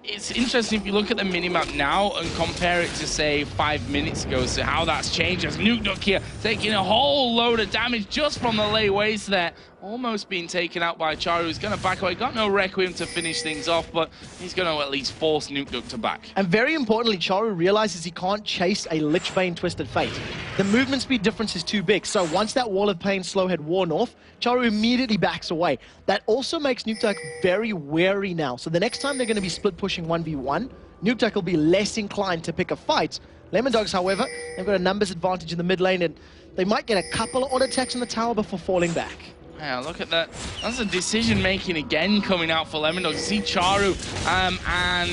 it's interesting if you look at the minimap now and compare it to, say, 5 minutes ago, so how that's changed as Nukeduck here taking a whole load of damage just from the lay waste there. Almost being taken out by Czaru, who's going to back away. Got no Requiem to finish things off, but he's going to at least force Nukeduck to back. And very importantly, Czaru realizes he can't chase a Lichbane Twisted Fate. The movement speed difference is too big, so once that Wall of Pain slow had worn off, Czaru immediately backs away. That also makes Nukeduck very wary now. So the next time they're going to be split pushing 1v1, Nukeduck will be less inclined to pick a fight. Lemondogs, however, they've got a numbers advantage in the mid lane, and they might get a couple of auto attacks on the tower before falling back. Yeah, look at that. That's a decision-making again coming out for Lemondogs. You see Czaru and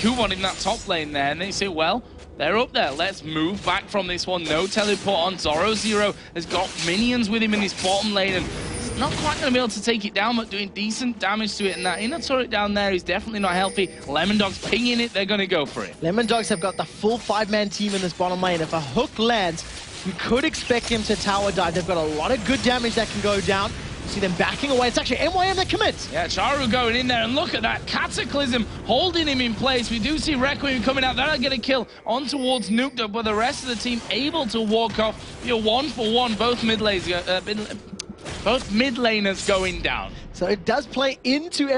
Kubon in that top lane there, and they say, well, they're up there. Let's move back from this one. No teleport on. Zorozero has got minions with him in his bottom lane, and he's not quite going to be able to take it down, but doing decent damage to it. And that inner turret down there is definitely not healthy. Lemondogs pinging it. They're going to go for it. Lemondogs have got the full 5-man team in this bottom lane. If a hook lands, you could expect him to tower dive. They've got a lot of good damage that can go down. You see them backing away. It's actually MYM that commits. Yeah, Czaru going in there, and look at that Cataclysm holding him in place. We do see Requiem coming out. That'll get a kill on towards Nukeduck, but the rest of the team able to walk off. You're 1-for-1, both mid laners going down. So it does play into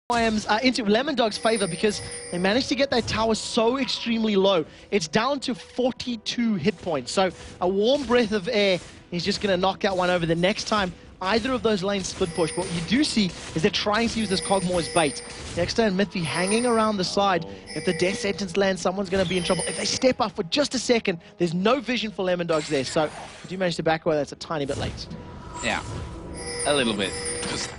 into Lemondogs' favor because they managed to get their tower so extremely low. It's down to 42 hit points. So a warm breath of air, he's just going to knock out one over. The next time either of those lanes split push. But what you do see is they're trying to use this Kog'Maw as bait. Dexter and Mithy hanging around the side. If the death sentence lands, someone's going to be in trouble. If they step up for just a second, there's no vision for Lemondogs there. So if you manage to back away, that's a tiny bit late. Yeah, a little bit.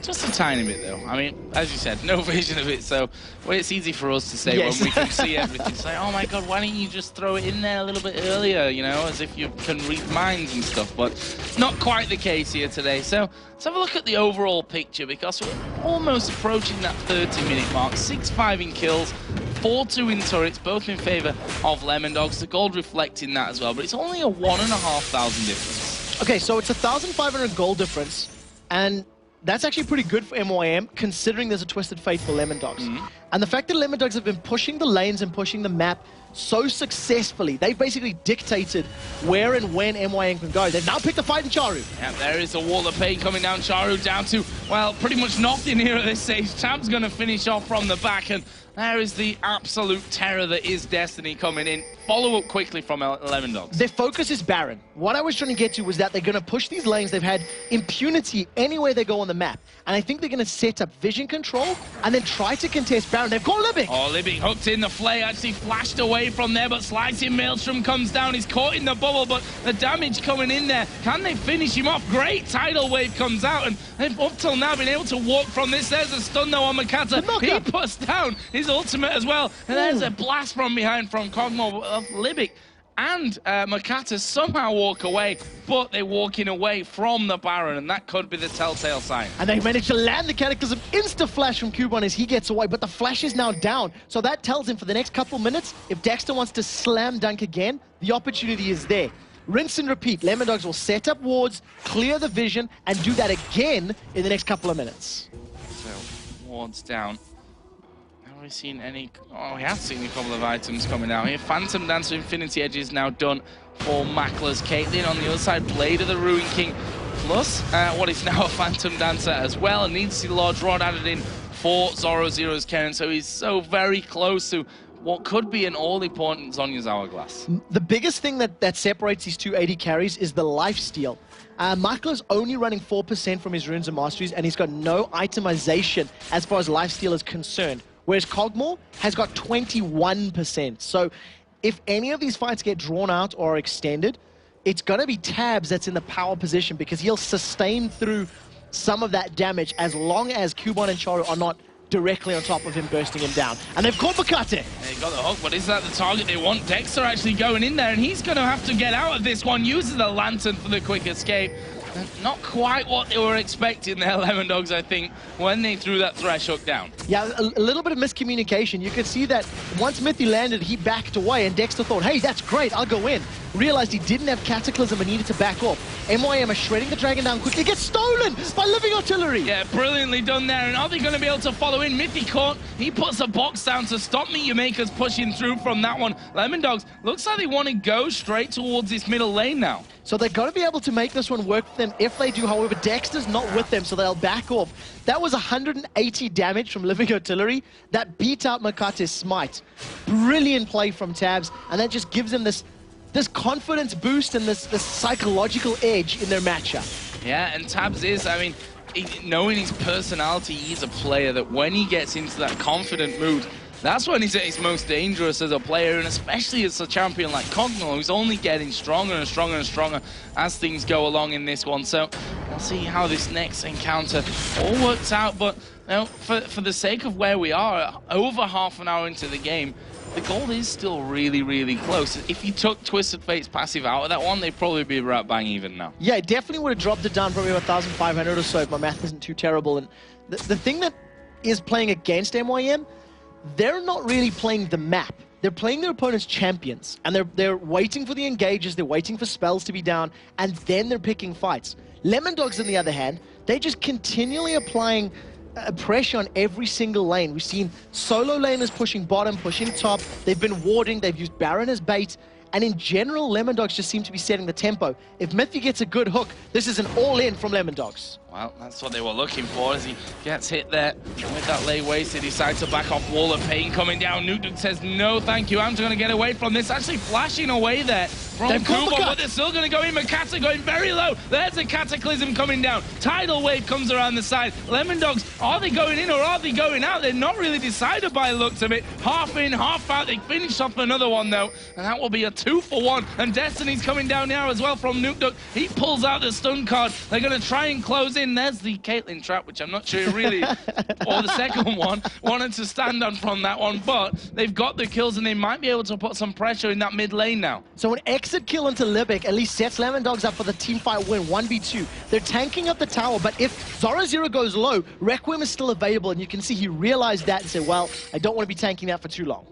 Just a tiny bit, though. I mean, as you said, no vision of it, so well, it's easy for us to say when we can see everything. It's like, oh my god, why don't you just throw it in there a little bit earlier, you know, as if you can read minds and stuff, but not quite the case here today. So let's have a look at the overall picture, because we're almost approaching that 30-minute mark. 6-5 in kills, 4-2 in turrets, both in favor of Lemondogs. The gold reflecting that as well, but it's only a 1,500 difference. Okay, so it's 1,500 gold difference, and that's actually pretty good for MYM, considering there's a Twisted Fate for Lemondogs. And the fact that Lemondogs have been pushing the lanes and pushing the map so successfully, they've basically dictated where and when MYM can go. They've now picked a fight in Czaru. Yeah, there is a wall of pain coming down. Czaru down to, well, pretty much knocked in here at this stage. Tabzz going to finish off from the back, and there is the absolute terror that is Destiny coming in. Follow up quickly from Lemondogs. Their focus is Baron. What I was trying to get to was that they're going to push these lanes. They've had impunity anywhere they go on the map. And I think they're going to set up vision control and then try to contest Baron. They've got Libik. Oh, Libik hooked in. The Flay actually flashed away from there, but Slicing Maelstrom comes down. He's caught in the bubble, but the damage coming in there. Can they finish him off? Great tidal wave comes out, and they've up till now been able to walk from this. There's a stun though on Mokatte. He puts down his ultimate as well. And there's a blast from behind from Kog'Maw of Libik. And Mokatte somehow walk away, but they're walking away from the Baron, and that could be the telltale sign. And they've managed to land the Cataclysm. Insta-flash from Kubon as he gets away, but the flash is now down. So that tells him for the next couple minutes, if Dexter wants to slam dunk again, the opportunity is there. Rinse and repeat. Lemondogs will set up wards, clear the vision, and do that again in the next couple of minutes. So, wards down. Have we seen any... Oh, we have seen a couple of items coming out here. Phantom Dance with Infinity Edge is now done for Makler's Caitlyn. On the other side, Blade of the Ruin King, plus what is now a Phantom Dancer as well. And needs to see Large Rod added in for Zorozero's Karen. So he's so very close to what could be an all-important Zhonya's Hourglass. The biggest thing that separates these two AD carries is the lifesteal. Makler's only running 4% from his runes and masteries, and he's got no itemization as far as lifesteal is concerned. Whereas Kog'Maw has got 21%. So if any of these fights get drawn out or extended, it's going to be Tabzz that's in the power position because he'll sustain through some of that damage as long as Kubon and Czaru are not directly on top of him, bursting him down. And they've caught Mokatte. They got the hook, but is that the target they want? Dexter actually going in there, and he's going to have to get out of this one. Uses the lantern for the quick escape. Not quite what they were expecting there, Lemondogs, I think, when they threw that thresh hook down. Yeah, a little bit of miscommunication. You could see that once Mithy landed, he backed away, and Dexter thought, hey, that's great, I'll go in. Realized he didn't have Cataclysm and needed to back off. MYM are shredding the Dragon down quickly. Gets stolen by Living Artillery. Yeah, brilliantly done there. And are they going to be able to follow in? Mithy caught. He puts a box down to stop Makers pushing through from that one. Lemondogs, looks like they want to go straight towards this middle lane now. So they've got to be able to make this one work for them. If they do, however, Dexter's not with them, so they'll back off. That was 180 damage from Living Artillery. That beat out Mokatte's Smite. Brilliant play from Tabzz, and that just gives them this confidence boost and this psychological edge in their matchup. Yeah, and Tabzz is, I mean, knowing his personality, he's a player that when he gets into that confident mood, that's when he's at his most dangerous as a player, and especially as a champion like Kog'Maw, who's only getting stronger and stronger and stronger as things go along in this one. So we'll see how this next encounter all works out, but you know, for the sake of where we are, over half an hour into the game, the gold is still really, really close. If you took Twisted Fate's passive out of that one, they'd probably be right bang even now. Yeah, it definitely would have dropped it down probably 1,500 or so if my math isn't too terrible. And the thing that is playing against MYM, they're not really playing the map. They're playing their opponent's champions, and they're waiting for the engages, they're waiting for spells to be down, and then they're picking fights. Lemondogs, on the other hand, they're just continually applying pressure on every single lane. We've seen solo laners pushing bottom, pushing top. They've been warding, they've used Baron as bait. And in general, Lemondogs just seem to be setting the tempo. If Mithy gets a good hook, this is an all-in from Lemondogs. Well, that's what they were looking for as he gets hit there with that lay waste. He decides to back off. Wall of Pain coming down. Nukeduck says, no, thank you. I'm just going to get away from this. Actually flashing away there from Kubon, but they're still going to go in. Mokatte going very low. There's a Cataclysm coming down. Tidal wave comes around the side. Lemondogs, are they going in or are they going out? They're not really decided by the looks of it. Half in, half out. They finish off another one, though, and that will be a 2-for-1. And Destiny's coming down now as well from Nukeduck. He pulls out the stun card. They're going to try and close in. in. There's the Caitlyn trap, which I'm not sure really, or the second one, wanted to stand on from that one, but they've got the kills and they might be able to put some pressure in that mid lane now. So an exit kill into Libik at least sets Lemondogs up for the team fight win, 1v2. They're tanking up the tower, but if Zorozero goes low, Requiem is still available, and you can see he realized that and said, well, I don't want to be tanking that for too long.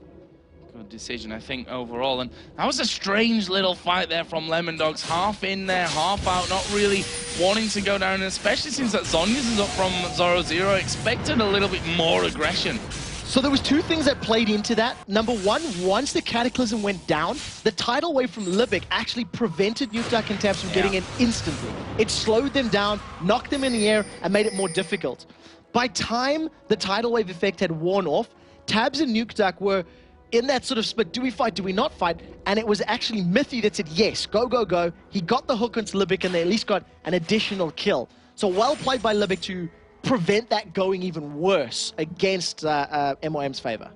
Good decision, I think, overall. And that was a strange little fight there from Lemondogs. Half in there, half out, not really wanting to go down, and especially since that Zhonya's is up from Zorozero, expected a little bit more aggression. So there was two things that played into that. Number one, once the Cataclysm went down, the tidal wave from Libik actually prevented Nukeduck and Tabzz from getting in instantly. It slowed them down, knocked them in the air, and made it more difficult. By time the tidal wave effect had worn off, Tabzz and Nukeduck were in that sort of split, do we fight, do we not fight? And it was actually Mithy that said, yes, go, go, go. He got the hook onto Libik, and they at least got an additional kill. So well played by Libik to prevent that going even worse against MYM's favor.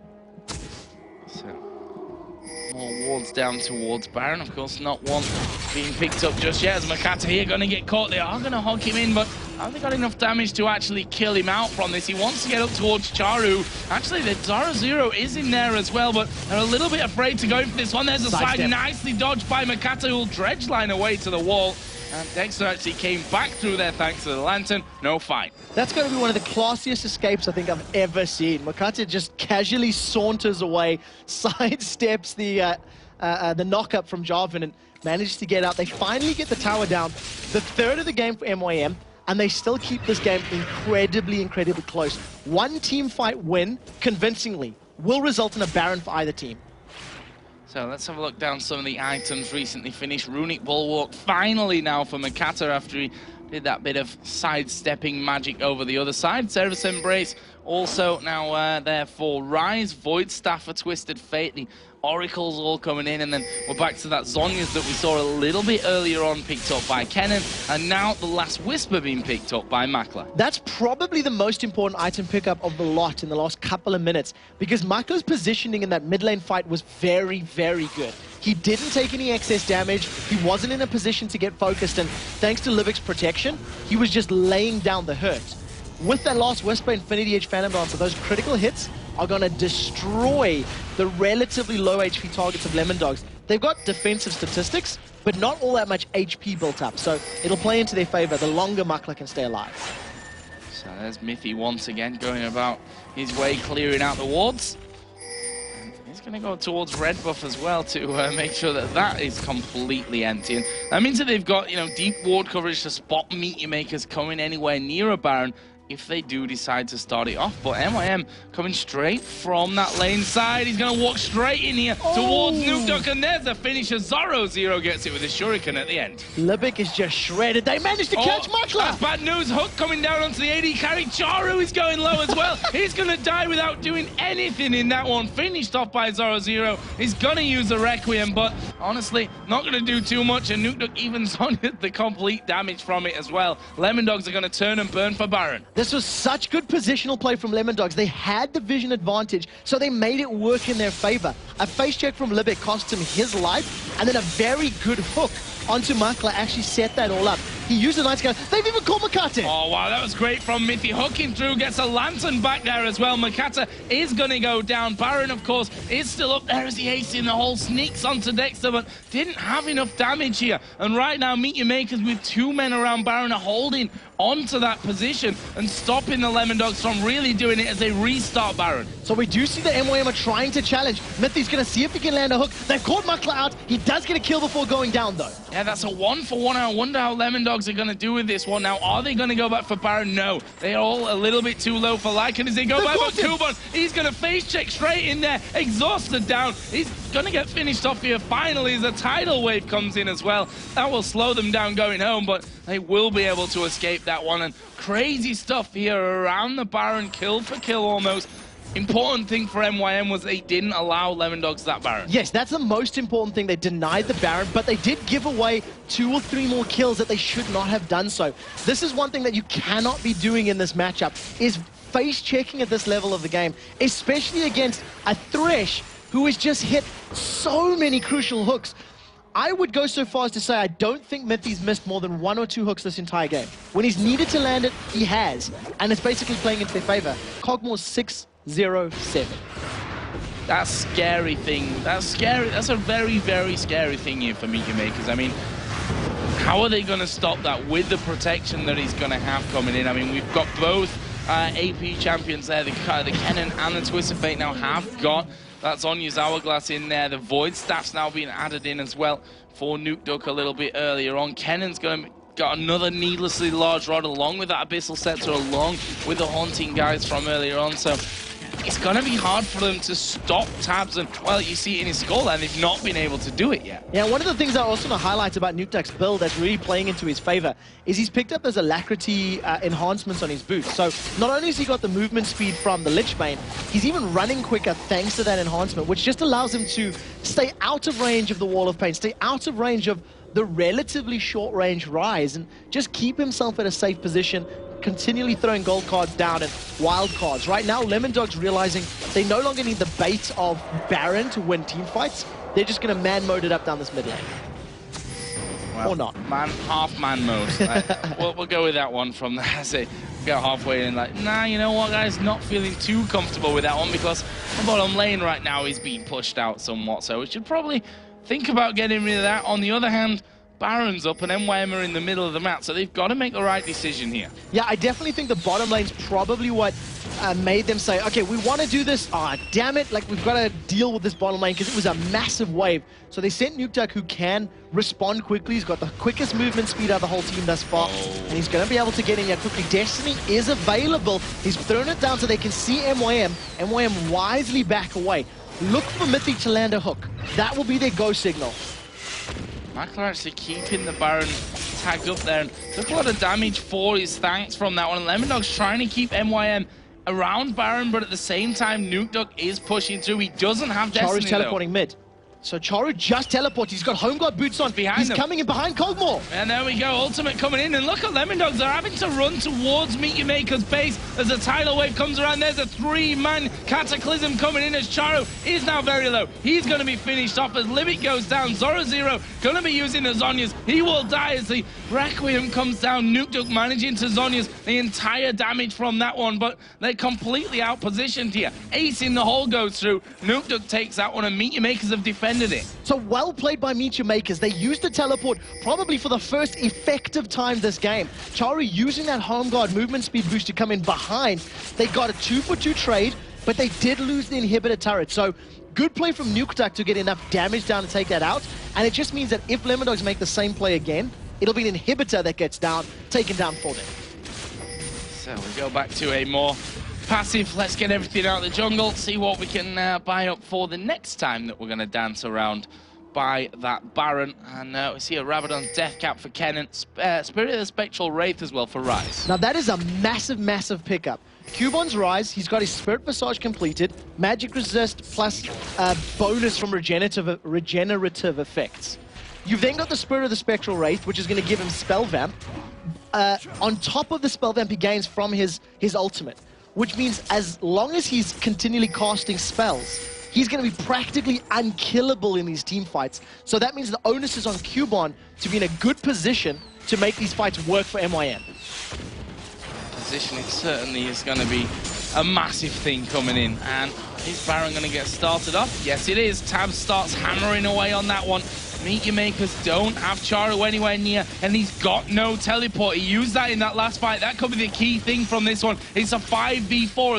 So, more wards down towards Baron. Of course, not one being picked up just yet, as Mokatte here going to get caught. They are going to hog him in, but have they got enough damage to actually kill him out from this? He wants to get up towards Czaru. Actually, the Zorozero is in there as well, but they're a little bit afraid to go for this one. There's a slide nicely dodged by Mokatte, who'll dredge line away to the wall. And Dexter actually came back through there thanks to the lantern. No fight. That's going to be one of the classiest escapes I think I've ever seen. Mokatte just casually saunters away, sidesteps the knock-up from Jarvan and manages to get out. They finally get the tower down. The third of the game for MYM, and they still keep this game incredibly, incredibly close. One team fight win, convincingly, will result in a Baron for either team. So let's have a look down some of the items recently finished. Runic Bulwark finally now for Mokatte after he did that bit of sidestepping magic over the other side. Service Embrace also now there for Rise. Void Staff for Twisted Fate. The Oracles all coming in, and then we're back to that Zhonya's that we saw a little bit earlier on picked up by Kennen, and now the Last Whisper being picked up by Makler. That's probably the most important item pickup of the lot in the last couple of minutes, because Makler's positioning in that mid lane fight was very, very good. He didn't take any excess damage, he wasn't in a position to get focused, and thanks to Libik's protection, he was just laying down the hurt. With that Last Whisper, Infinity Edge Phantom Dancer, those critical hits are going to destroy the relatively low HP targets of Lemondogs. They've got defensive statistics, but not all that much HP built up, so it'll play into their favor the longer Makler can stay alive. So there's Mithy once again going about his way, clearing out the wards. And he's going to go towards red buff as well to make sure that that is completely empty. And that means that they've got, you know, deep ward coverage to spot Meteor Makers coming anywhere near a Baron if they do decide to start it off. But MYM coming straight from that lane side. He's going to walk straight in here towards Nukeduck, and there's the finisher. Zorozero gets it with a shuriken at the end. Libik is just shredded. They managed to catch Makler. That's bad news. Hook coming down onto the AD carry. Czaru is going low as well. He's going to die without doing anything in that one. Finished off by Zorozero. He's going to use the Requiem, but honestly, not going to do too much. And Nukeduck even zoned the complete damage from it as well. Lemondogs are going to turn and burn for Baron. This was such good positional play from Lemondogs. They had the vision advantage, so they made it work in their favor. A face check from Libik cost him his life, and then a very good hook onto Makler actually set that all up. He used a nice guy. They've even called Mokatte. Oh, wow, that was great from Mithy. Hooking through, gets a lantern back there as well. Mokatte is going to go down. Baron, of course, is still up there as he hastes in the hole. Sneaks onto Dexter, but didn't have enough damage here. And right now, Meteor Makers with two men around Baron are holding onto that position and stopping the Lemondogs from really doing it as they restart Baron. So we do see that MYM are trying to challenge. Mithy's going to see if he can land a hook. They've caught Makler out. He does get a kill before going down, though. Yeah, that's a 1-for-1. I wonder how Lemondogs are going to do with this one. Now, are they going to go back for Baron? No. They're all a little bit too low for Lycan as they go back for Kubon. He's going to face check straight in there. Exhausted down. He's going to get finished off here finally as a tidal wave comes in as well. That will slow them down going home, but they will be able to escape that one. And crazy stuff here around the Baron, kill for kill almost. Important thing for MYM was they didn't allow Lemondogs that Baron. Yes, that's the most important thing. They denied the Baron, but they did give away 2 or 3 more kills that they should not have done so. This is one thing that you cannot be doing in this matchup, is face checking at this level of the game, especially against a Thresh who has just hit so many crucial hooks. I would go so far as to say I don't think Mithy's missed more than 1 or 2 hooks this entire game. When he's needed to land it, he has. And it's basically playing into their favor. Kog'Maw's 6-0-7. That's a scary thing. That's scary. That's a very, very scary thing here for Meteor Makers. I mean, how are they going to stop that with the protection that he's going to have coming in? I mean, we've got both AP champions there. The Kennen and the Twisted Fate now have got that Zhonya's Hourglass in there. The Void Staff's now being added in as well for Nukeduck a little bit earlier on. Kennen's got another needlessly large rod along with that Abyssal Scepter, along with the Haunting guys from earlier on. So it's going to be hard for them to stop Tabzz, and, well, you see it in his scoreline, they've not been able to do it yet. Yeah, one of the things I also want to highlight about Nukeduck's build that's really playing into his favor is he's picked up those alacrity enhancements on his boots. So not only has he got the movement speed from the Lich Bane, he's even running quicker thanks to that enhancement, which just allows him to stay out of range of the Wall of Pain, stay out of range of the relatively short-range Rise, and just keep himself at a safe position, continually throwing gold cards down and wild cards. Right now, Lemondogs realizing they no longer need the bait of Baron to win team fights. They're just going to man-mode it up down this mid lane. Well, or not. Half man mode. We'll go with that one from there. I say, get halfway and like, nah, you know what, guys? Not feeling too comfortable with that one because the bottom lane right now is being pushed out somewhat. So we should probably think about getting rid of that. On the other hand, Baron's up and MYM are in the middle of the map, so they've got to make the right decision here. Yeah, I definitely think the bottom lane's probably what made them say, okay, we want to do this. Ah, damn it, like we've got to deal with this bottom lane because it was a massive wave. So they sent Nukeduck, who can respond quickly. He's got the quickest movement speed out of the whole team thus far, and he's going to be able to get in here quickly. Destiny is available. He's thrown it down so they can see MYM. MYM wisely back away. Look for Mithy to land a hook. That will be their go signal. Makler actually keeping the Baron tagged up there and took a lot of damage for his thanks from that one. Lemondogs trying to keep MYM around Baron, but at the same time, Nukeduck is pushing through. He doesn't have Destiny, Czaru's teleporting mid. So Czaru just teleported. He's got Home Guard boots on. He's coming in behind Kog'Maw. And there we go. Ultimate coming in. And look at Lemondogs. They're having to run towards Meteor Maker's base as a tidal wave comes around. There's a 3-man cataclysm coming in as Czaru is now very low. He's going to be finished off as Libik goes down. Zorozero going to be using the Zhonya's. He will die as the Requiem comes down. Nukeduck managing to Zhonya's the entire damage from that one. But they're completely out-positioned here. Ace in the hole goes through. Nukeduck takes that one and Meteor Makers have defended it. So well played by Meteor Makers. They used the teleport probably for the first effective time this game. Czaru using that Home Guard movement speed boost to come in behind. They got a 2-for-2 trade, but they did lose the inhibitor turret. So good play from Nukeduck to get enough damage down to take that out. And it just means that if Lemondogs make the same play again, it'll be an inhibitor that gets down, taken down for them. So we go back to a more passive, let's get everything out of the jungle, see what we can buy up for the next time that we're going to dance around by that Baron. And we see a Rabadon's Death Cap for Kennen, Spirit of the Spectral Wraith as well for Rise. Now that is a massive, massive pickup. Kubon's Rise, he's got his Spirit Visage completed, Magic Resist plus bonus from regenerative effects. You've then got the Spirit of the Spectral Wraith, which is going to give him Spell Vamp. On top of the Spell Vamp he gains from his ultimate, which means as long as he's continually casting spells, he's going to be practically unkillable in these team fights. So that means the onus is on Kubon to be in a good position to make these fights work for MYM. Positioning certainly is going to be a massive thing coming in. And is Baron going to get started off? Yes, it is. Tabzz starts hammering away on that one. Meteor Makers don't have Czaru anywhere near, and he's got no teleport. He used that in that last fight. That could be the key thing from this one. It's a 5v4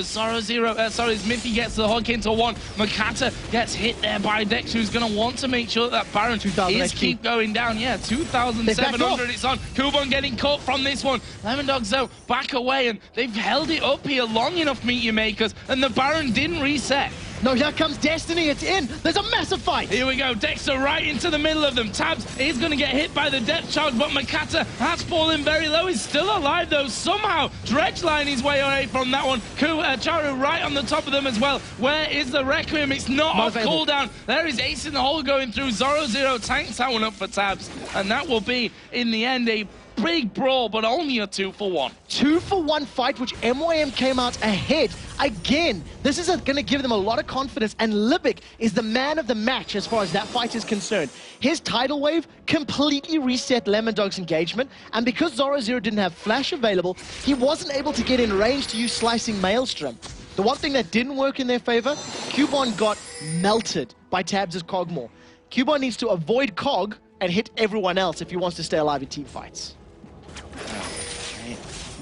as as Mithy gets the hook into one. Mokatte gets hit there by Dex, who's going to want to make sure that Baron is keep going down. Yeah, 2,700 it's on. Kubon getting caught from this one. Lemondogs, though, back away, and they've held it up here long enough, Meteor Makers, and the Baron didn't reset. No, here comes Destiny, it's in. There's a massive fight. Here we go, Dexter right into the middle of them. Tabzz is going to get hit by the depth charge, but Mokatte has fallen very low. He's still alive, though, somehow. Dredgeline his way away from that one. Czaru right on the top of them as well. Where is the Requiem? It's not off cooldown. There is Ace in the hole going through. Zorozero tanks that one up for Tabzz, and that will be, in the end, a big brawl, but only a 2-for-1. 2-for-1 fight, which MYM came out ahead. Again, this is going to give them a lot of confidence, and Libik is the man of the match as far as that fight is concerned. His tidal wave completely reset Lemondogs' engagement, and because Zorozero didn't have flash available, he wasn't able to get in range to use Slicing Maelstrom. The one thing that didn't work in their favor, Kubon got melted by Tabzz' Kog'Maw. Kubon needs to avoid Cog and hit everyone else if he wants to stay alive in team fights.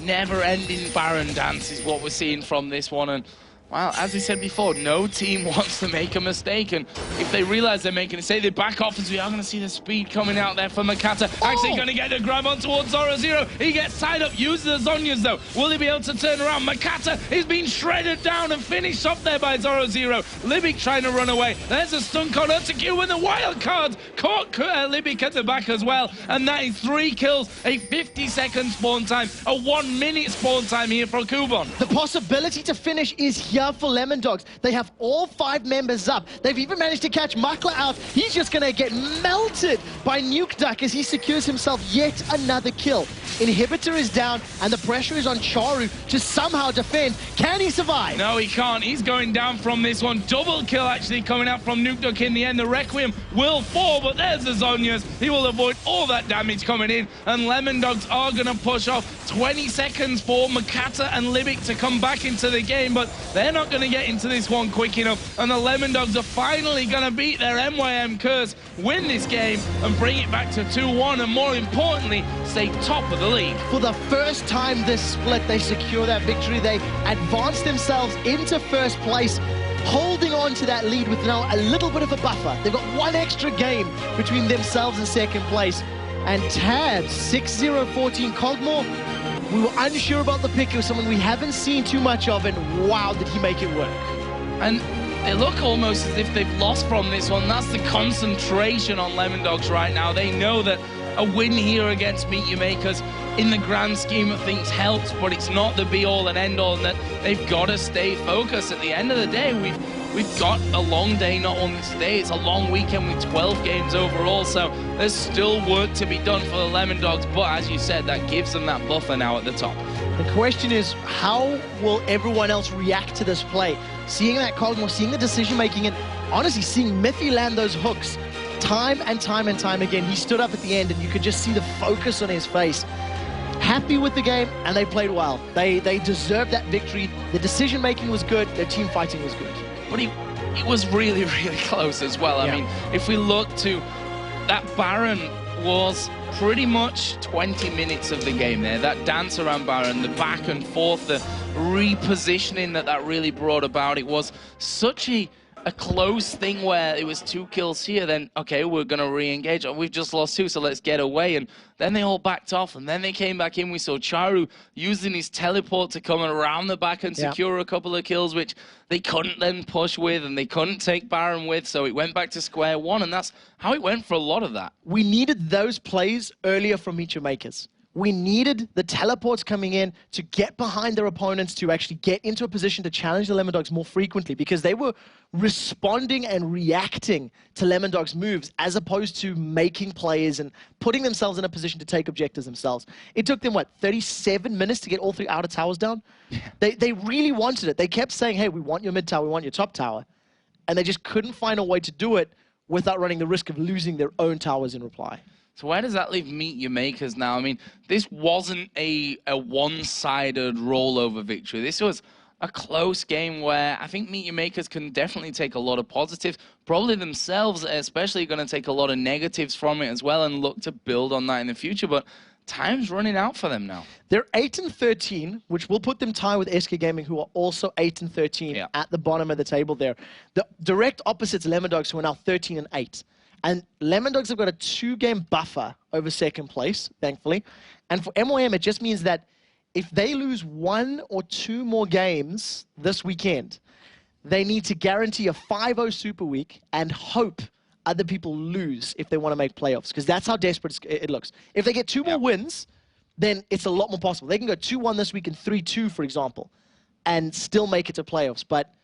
Never-ending Baron dance is what we're seeing from this one, and well, as we said before, no team wants to make a mistake, and if they realize they're making a mistake, they back off, as we are going to see the speed coming out there for Mokatte. Actually going to get a grab on towards Zorozero. He gets tied up, uses the Zhonya's though. Will he be able to turn around? Mokatte is being shredded down and finished off there by Zorozero. Libik trying to run away. There's a stun card up to Q, and the wild card caught Libik at the back as well, and that is 3 kills, a 50-second spawn time, a 1-minute spawn time here for Kubon. The possibility to finish is here for Lemondogs. They have all 5 members up. They've even managed to catch Makler out. He's just going to get melted by Nukeduck as he secures himself yet another kill. Inhibitor is down, and the pressure is on Czaru to somehow defend. Can he survive? No, he can't. He's going down from this one. Double kill actually coming out from Nukeduck in the end. The Requiem will fall, but there's the Zhonya's. He will avoid all that damage coming in, and Lemondogs are going to push off. 20 seconds for Mokatte and Libik to come back into the game, but they're not going to get into this one quick enough, and the Lemondogs are finally going to beat their MYM curse, win this game, and bring it back to 2-1, and more importantly, stay top of the league. For the first time this split, they secure that victory. They advance themselves into first place, holding on to that lead with now a little bit of a buffer. They've got 1 extra game between themselves and second place. And Tabzz, 6-0-14 Kog'Maw. We were unsure about the pick. It was someone we haven't seen too much of, and wow, did he make it work. And they look almost as if they've lost from this one. That's the concentration on Lemondogs right now. They know that a win here against Mithy in the grand scheme of things helps, but it's not the be-all and end-all, and that they've got to stay focused. At the end of the day, we've got a long day, not only today, it's a long weekend with 12 games overall, so there's still work to be done for the Lemondogs, but as you said, that gives them that buffer now at the top. The question is, how will everyone else react to this play? Seeing that Kog'Maw, seeing the decision-making, and honestly, seeing Mithy land those hooks time and time and time again. He stood up at the end, and you could just see the focus on his face. Happy with the game, and they played well. They deserved that victory. The decision-making was good. Their team fighting was good. But it was really, really close as well. I mean, if we look to that Baron was pretty much 20 minutes of the game there. That dance around Baron, the back and forth, the repositioning that really brought about. It was such a close thing where it was 2 kills here, then okay, we're gonna re-engage. We've just lost 2, so let's get away. And then they all backed off, and then they came back in. We saw Czaru using his teleport to come around the back and secure a couple of kills, which they couldn't then push with, and they couldn't take Baron with, so it went back to square one, and that's how it went for a lot of that. We needed those plays earlier from MYM. We needed the teleports coming in to get behind their opponents, to actually get into a position to challenge the Lemondogs more frequently, because they were responding and reacting to Lemondogs' moves as opposed to making plays and putting themselves in a position to take objectives themselves. It took them, what, 37 minutes to get all 3 outer towers down? Yeah. They really wanted it. They kept saying, hey, we want your mid tower, we want your top tower. And they just couldn't find a way to do it without running the risk of losing their own towers in reply. So where does that leave MYM now? I mean, this wasn't a one-sided rollover victory. This was a close game where I think MYM can definitely take a lot of positives. Probably themselves especially going to take a lot of negatives from it as well and look to build on that in the future. But time's running out for them now. They're 8-13, which will put them tied with SK Gaming, who are also 8-13 at the bottom of the table there. The direct opposites, Lemondogs, who are now 13-8. And Lemondogs have got a 2-game buffer over second place, thankfully. And for MYM, it just means that if they lose 1 or 2 more games this weekend, they need to guarantee a 5-0 Super Week and hope other people lose if they want to make playoffs, because that's how desperate it looks. If they get 2 more wins, then it's a lot more possible. They can go 2-1 this week and 3-2, for example, and still make it to playoffs. But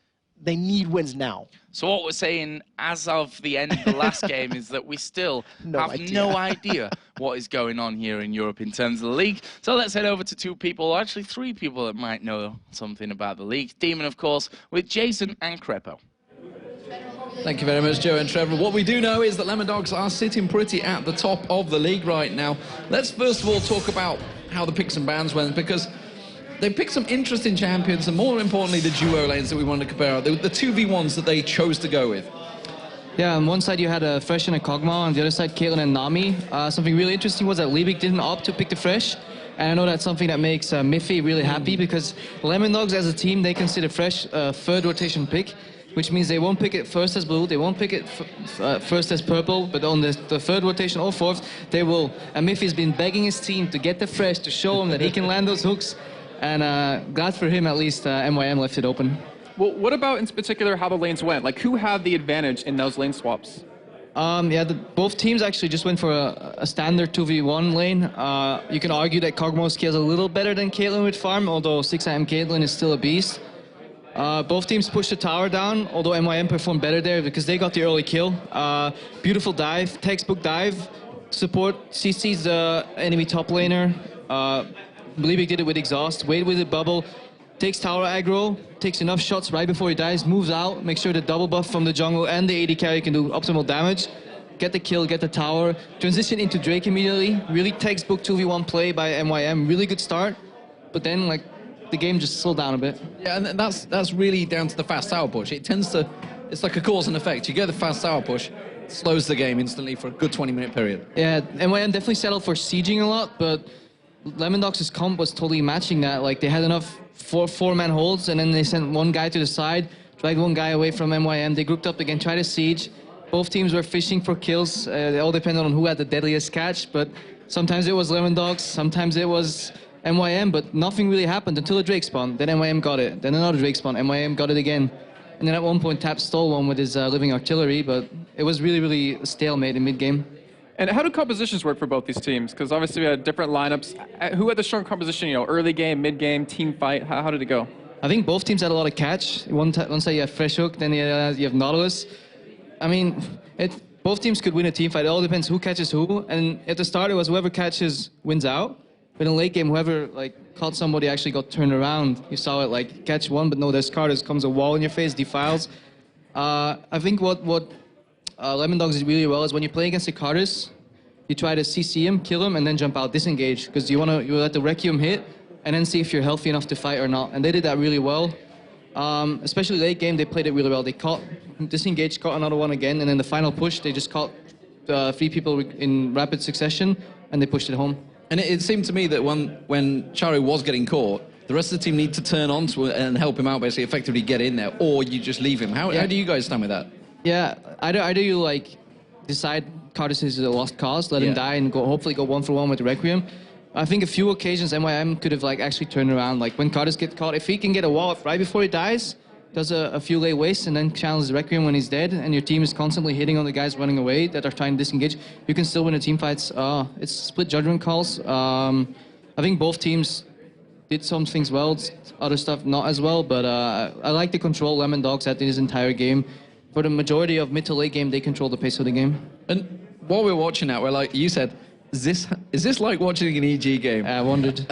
they need wins now. So what we're saying as of the end of the last game is that we still no idea what is going on here in Europe in terms of the league. So let's head over to two people, actually three people that might know something about the league. Demon, of course, with Jason and Crepo. Thank you very much, Joe and Trevor. What we do know is that Lemondogs are sitting pretty at the top of the league right now. Let's first of all talk about how the picks and bans went, because they picked some interesting champions, and more importantly, the duo lanes that we wanted to compare out. The 2v1s that they chose to go with. Yeah, on one side you had a Fresh and a Kog'Maw, on the other side Caitlyn and Nami. Something really interesting was that Libik didn't opt to pick the Fresh, and I know that's something that makes Mithy really happy, because Lemondogs as a team, they consider Fresh a third rotation pick, which means they won't pick it first as blue, they won't pick it first as purple, but on the third rotation or fourth, they will. And Mithy's been begging his team to get the Fresh to show him that he can land those hooks. And glad for him, at least, MYM left it open. Well, what about in particular how the lanes went? Like, who had the advantage in those lane swaps? Yeah, both teams actually just went for a standard 2v1 lane. You can argue that Kog'Maw scales a little better than Caitlyn with farm, although 6am Caitlyn is still a beast. Both teams pushed the tower down, although MYM performed better there because they got the early kill. Beautiful dive, textbook dive. Support CC's the enemy top laner. Libik did it with exhaust, waited with the bubble, takes tower aggro, takes enough shots right before he dies, moves out, make sure the double buff from the jungle and the AD carry can do optimal damage, get the kill, get the tower, transition into Drake immediately. Really textbook 2v1 play by MYM, really good start, but then like the game just slowed down a bit. Yeah, and that's really down to the fast tower push. It tends to, it's like a cause and effect. You get the fast tower push, slows the game instantly for a good 20-minute period. Yeah, MYM definitely settled for sieging a lot, but Lemondogs' comp was totally matching that. Like, they had enough four-man holds, and then they sent one guy to the side, dragged one guy away from MYM. They grouped up again, tried to siege. Both teams were fishing for kills. They all depended on who had the deadliest catch, but sometimes it was Lemondogs, sometimes it was MYM, but nothing really happened until a Drake spawn. Then MYM got it. Then another Drake spawn. MYM got it again. And then at one point, Tabzz stole one with his living artillery, but it was really, really a stalemate in mid-game. And how do compositions work for both these teams? Because obviously we had different lineups. Who had the strong composition, you know, early game, mid game, team fight? How did it go? I think both teams had a lot of catch. One side you have Fresh Hook, then you have Nautilus. I mean, both teams could win a team fight. It all depends who catches who. And at the start, it was whoever catches wins out. But in late game, whoever like caught somebody actually got turned around. You saw it like catch one, but no, there's Carters, comes a wall in your face, defiles. I think what Lemondogs did really well is when you play against the Carters, you try to CC him, kill him, and then jump out, disengage, because you let the Requiem hit, and then see if you're healthy enough to fight or not. And they did that really well. Especially late game, they played it really well. They caught, disengaged, caught another one again, and then the final push, they just caught 3 people in rapid succession, and they pushed it home. And it seemed to me that when Czaru was getting caught, the rest of the team need to turn on to and help him out, basically, effectively get in there, or you just leave him. How do you guys stand with that? Yeah, either you like decide Cartus is a lost cause, let him die, and hopefully go 1-for-1 with Requiem. I think a few occasions MYM could have like actually turned around. Like when Cartus gets caught, if he can get a wall right before he dies, does a few late wastes, and then challenges Requiem when he's dead, and your team is constantly hitting on the guys running away that are trying to disengage, you can still win the team fights. It's split judgment calls. I think both teams did some things well, other stuff not as well, but I like the control Lemondogs had in his entire game. For the majority of mid to late game, they control the pace of the game. And while we're watching that, we're like, you said, is this like watching an EG game? I wondered.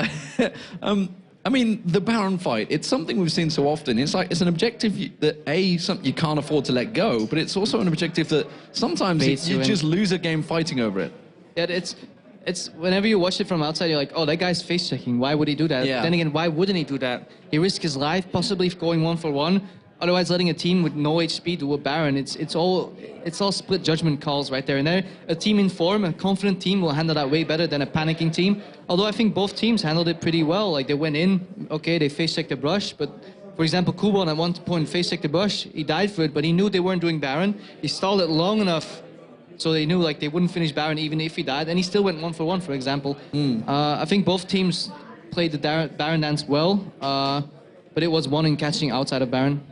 I mean, the Baron fight, it's something we've seen so often. It's like, it's an objective that, something you can't afford to let go, but it's also an objective that sometimes you just lose a game fighting over it. Yeah, it's whenever you watch it from outside, you're like, oh, that guy's face checking. Why would he do that? Yeah. Then again, why wouldn't he do that? He risked his life, possibly going 1-for-1. Otherwise, letting a team with no HP do a Baron, it's all split judgment calls right there. And there, a team in form, a confident team will handle that way better than a panicking team. Although I think both teams handled it pretty well. Like they went in, okay, they face checked the brush, but for example, Kubon at one point face checked the brush. He died for it, but he knew they weren't doing Baron. He stalled it long enough so they knew like they wouldn't finish Baron even if he died, and he still went 1-for-1, for example. I think both teams played the Baron dance well, but it was one in catching outside of Baron.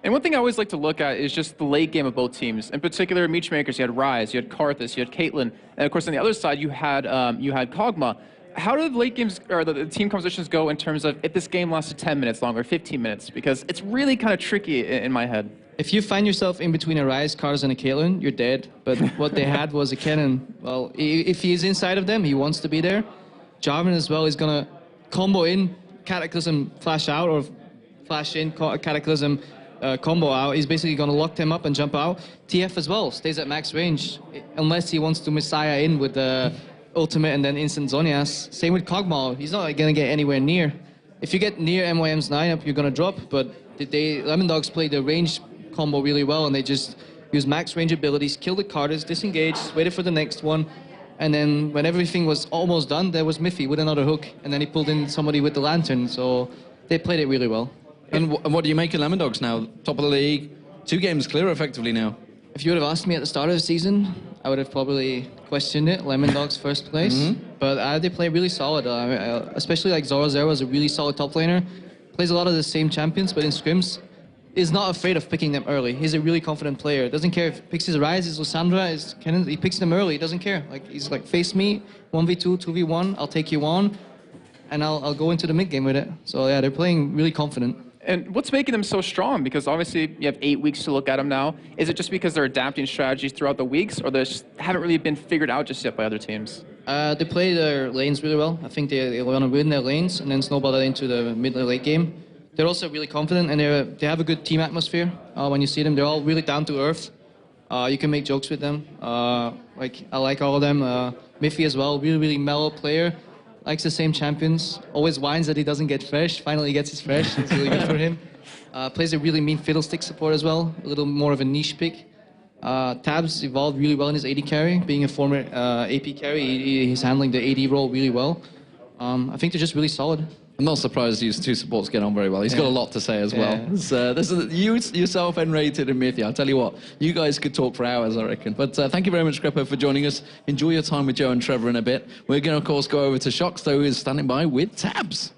And one thing I always like to look at is just the late game of both teams. In particular, Meechmakers, you had Ryze, you had Karthus, you had Caitlyn, and of course on the other side you had Kog'Maw. How do the late games or the team compositions go in terms of if this game lasted 10 minutes longer, 15 minutes? Because it's really kind of tricky in my head. If you find yourself in between a Ryze, Cars, and a Caitlyn, you're dead. But what they had was a cannon. Well, if he's inside of them, he wants to be there. Jarvan as well is going to combo in, Cataclysm flash out, or flash in, Cataclysm combo out. He's basically going to lock them up and jump out. TF as well stays at max range, unless he wants to Messiah in with the ultimate and then instant Zhonya's. Same with Kog'Maw. He's not going to get anywhere near. If you get near MYM's lineup, you're going to drop. But Lemondogs played the range combo really well, and they just used max range abilities, killed the Carters, disengaged, waited for the next one, and then when everything was almost done, there was Mithy with another hook, and then he pulled in somebody with the lantern, so they played it really well. And what do you make of Lemondogs now? Top of the league, 2 games clear effectively now. If you would have asked me at the start of the season, I would have probably questioned it, Lemondogs first place, but they play really solid, especially like Zorozero is a really solid top laner, plays a lot of the same champions, but in scrims, is not afraid of picking them early. He's a really confident player. Doesn't care if he picks his Ryze, his Lissandra, his Cannon, he picks them early. He doesn't care. Like, he's like, face me, 1v2, 2v1, I'll take you on, and I'll go into the mid game with it. So yeah, they're playing really confident. And what's making them so strong? Because obviously you have 8 weeks to look at them now. Is it just because they're adapting strategies throughout the weeks, or they just haven't really been figured out just yet by other teams? They play their lanes really well. I think they want to win their lanes and then snowball that into the mid or late game. They're also really confident, and they have a good team atmosphere. When you see them, they're all really down to earth. You can make jokes with them. I like all of them. Mithy as well, really mellow player. Likes the same champions. Always whines that he doesn't get fresh. Finally gets his fresh. It's really good for him. Plays a really mean fiddlestick support as well. A little more of a niche pick. Tabzz evolved really well in his AD carry. Being a former AP carry, he's handling the AD role really well. I think they're just really solid. I'm not surprised these 2 supports get on very well. He's got a lot to say as well. This is you yourself, N-rated, and Mithy. I'll tell you what, you guys could talk for hours, I reckon. But thank you very much, Greppo, for joining us. Enjoy your time with Joe and Trevor in a bit. We're going to, of course, go over to Shox, though, who is standing by with Tabzz.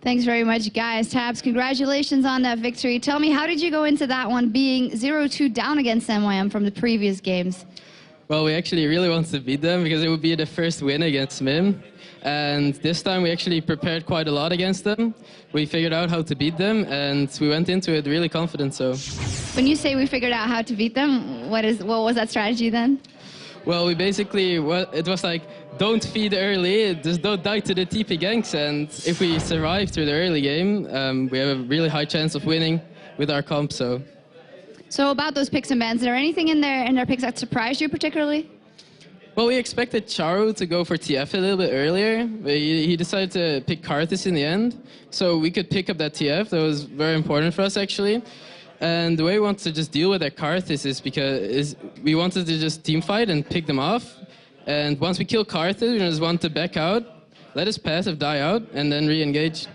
Thanks very much, guys. Tabzz, congratulations on that victory. Tell me, how did you go into that one being 0-2 down against MYM from the previous games? Well, we actually really wanted to beat them because it would be the first win against MYM. And this time we actually prepared quite a lot against them. We figured out how to beat them, and we went into it really confident. So, when you say we figured out how to beat them, what was that strategy then? Well, we basically, it was like, don't feed early, just don't die to the TP ganks, and if we survive through the early game, we have a really high chance of winning with our comp. So about those picks and bans, is there anything in their picks that surprised you particularly? Well, we expected Czaru to go for TF a little bit earlier, but he decided to pick Karthus in the end, so we could pick up that TF. That was very important for us, actually. And the way we wanted to just deal with that Karthus is because we wanted to just team fight and pick them off. And once we kill Karthus, we just want to back out, let his passive die out, and then re-engage.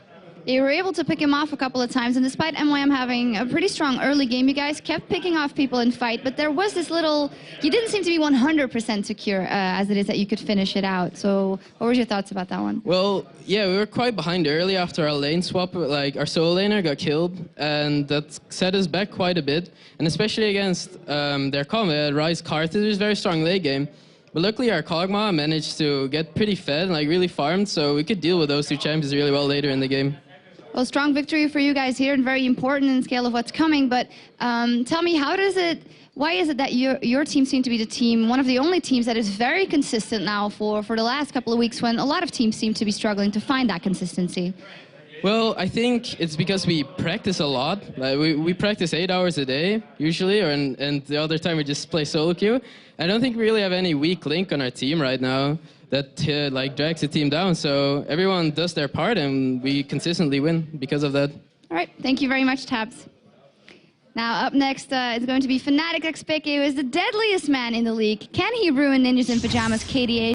You were able to pick him off a couple of times, and despite MYM having a pretty strong early game, you guys kept picking off people in fight, but there was this little... You didn't seem to be 100% secure as it is that you could finish it out. So what were your thoughts about that one? Well, yeah, we were quite behind early after our lane swap. Like, our solo laner got killed, and that set us back quite a bit. And especially against their combo, Ryze Karthus was a very strong late game. But luckily, our Kog'Maw managed to get pretty fed and like really farmed, so we could deal with those 2 champions really well later in the game. Well, strong victory for you guys here and very important in scale of what's coming. But tell me, why is it that your team seemed to be the team, one of the only teams that is very consistent now for the last couple of weeks when a lot of teams seem to be struggling to find that consistency? Well, I think it's because we practice a lot. Like we practice 8 hours a day, usually, and the other time we just play solo queue. I don't think we really have any weak link on our team right now that like drags the team down. So everyone does their part, and we consistently win because of that. All right, thank you very much, Tabzz. Now up next is going to be Fnatic XPK, who is the deadliest man in the league. Can he ruin Ninjas in Pajamas KDA?